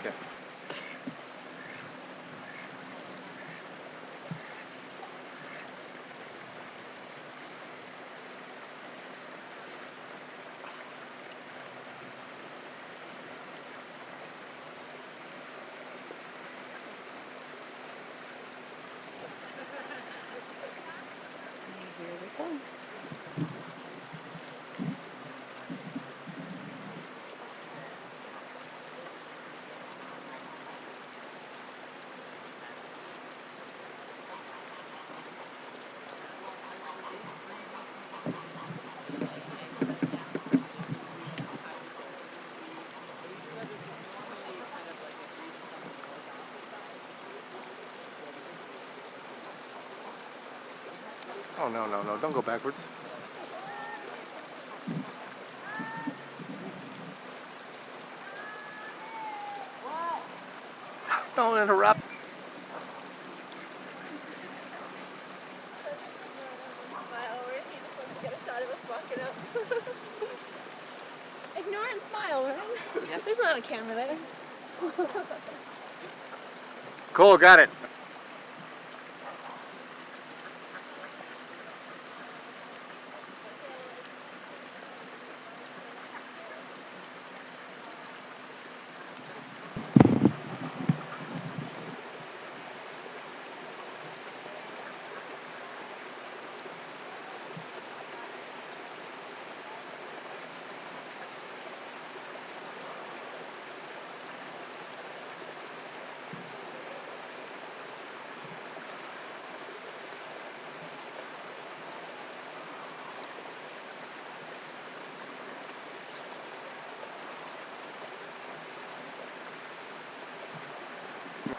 Okay. Here they come. Oh, no, no, no. Don't go backwards. Don't interrupt. Smile, right? He just wants to get a shot of us walking up. Ignore and smile, right? Yeah. There's not a camera there. Cool, got it.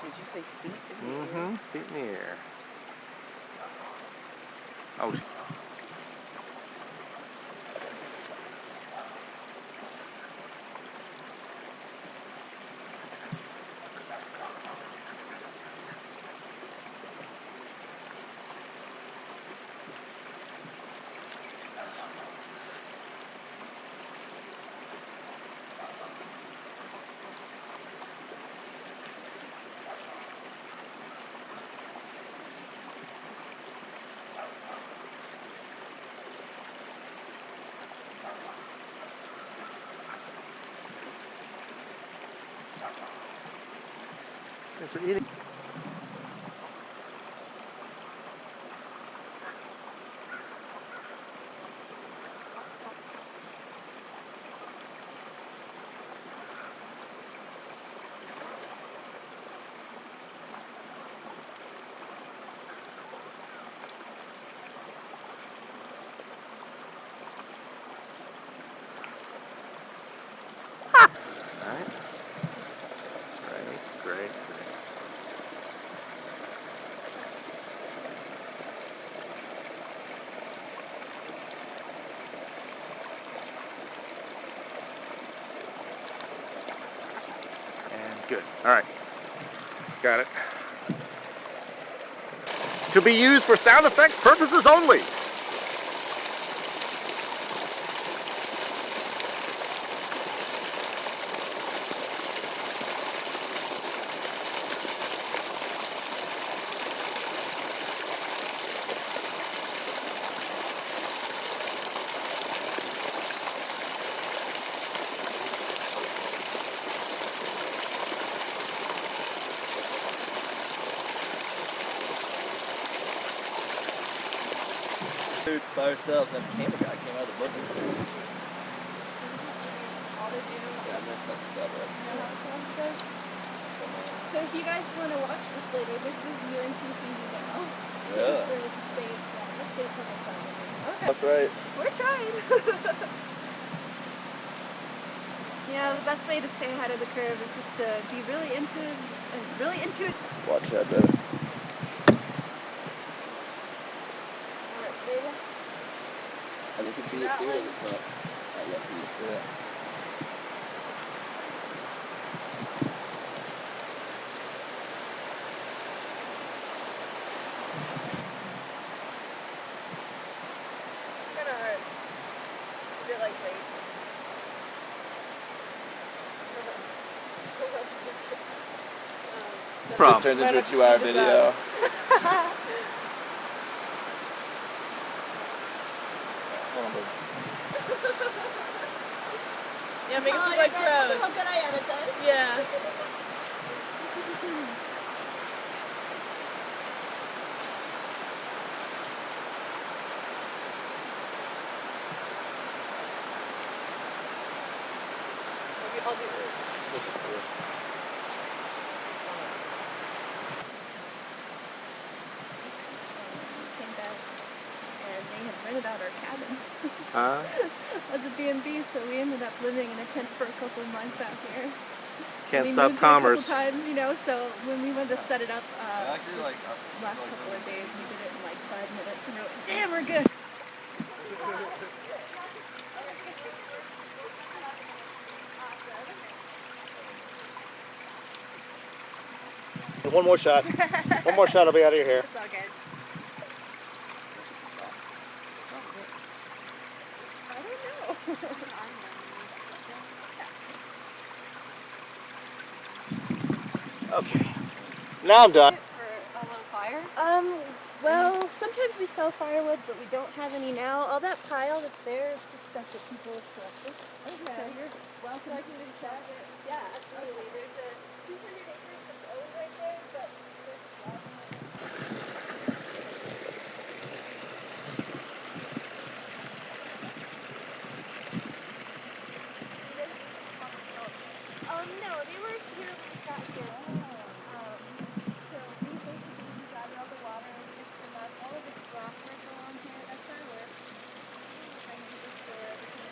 Did you say feet in the air? Mm-hmm. Feet in the air. Oh, guys are eating. All right. Great, great, great. And good. All right. Got it. To be used for sound effects purposes only. Dude, by ourselves, and the camera guy came out of the book. Yeah, I messed up the stuff up. So if you guys want to watch this later, this is UNC TV now. Yeah. So it's the state, the state public television. Okay. That's right. We're trying. You know, the best way to stay ahead of the curve is just to be really into it. Watch that, brother. I think it'd be a deal at the top. I got these. Yeah. It's kind of hard. Is it like weights? This turns into a 2-hour video. Yeah, make us look like pros. How good I am at this. Yeah. I'll do this. Came back and they had rented out our cabin Huh? as a B&B, so we ended up living in a tent for a couple of months out here. Can't we stop moved commerce. it a couple times, you know, so when we went to set it up actually, like, last couple of days, we did it in like 5 minutes and we're like, damn, we're good. One more shot. One more shot, I'll be out of your hair. It's all good. I don't know. Okay. Now I'm done. For a little fire? Well, sometimes we sell firewood, but we don't have any now. All that pile that's there is the stuff that people have collected. Okay. So you're welcome. So I can just grab it? Yeah, absolutely. There's a 200 acres that's owned right there, but there's a lot no, they were here when we got here. So we basically gather all the water and mix them up. All of this rock work along here, that's our work. Trying to restore everything.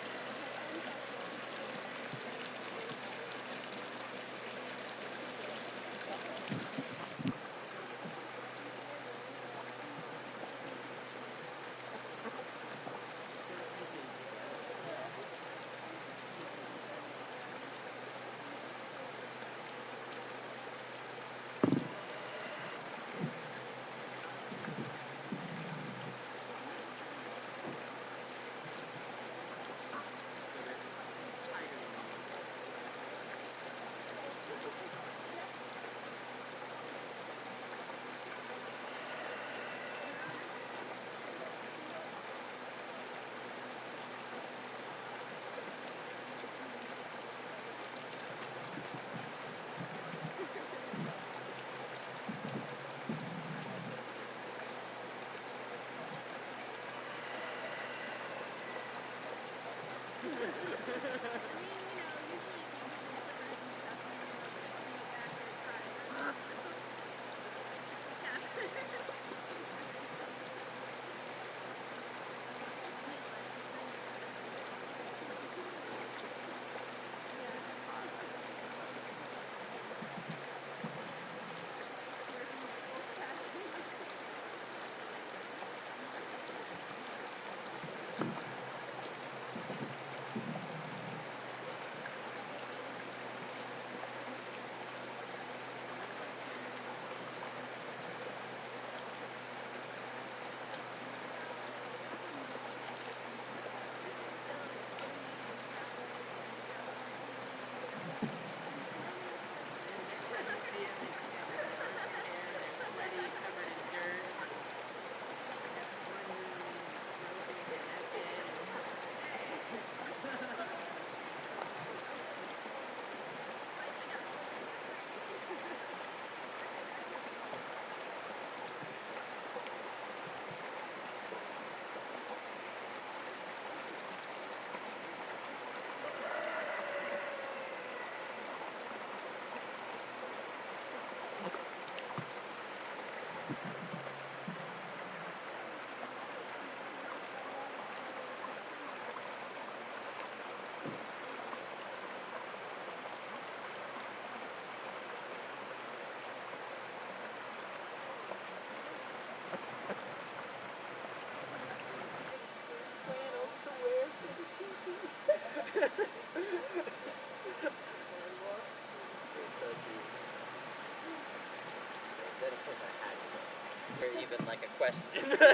Even like a question. Absolutely.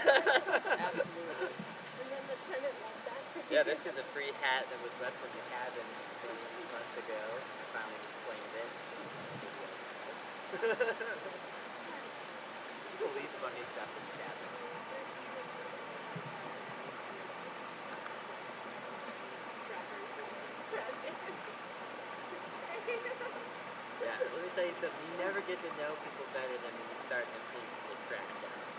And then the tenant loved that. Yeah, this is a free hat that was left in the cabin 3 months ago. I finally claimed it. People leave funny stuff in the cabin. Yeah, let me tell you something. You never get to know people better than when you start emptying people's trash out.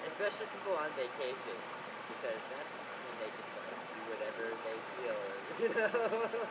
Especially people on vacation, because that's when they just like do whatever they feel, you know?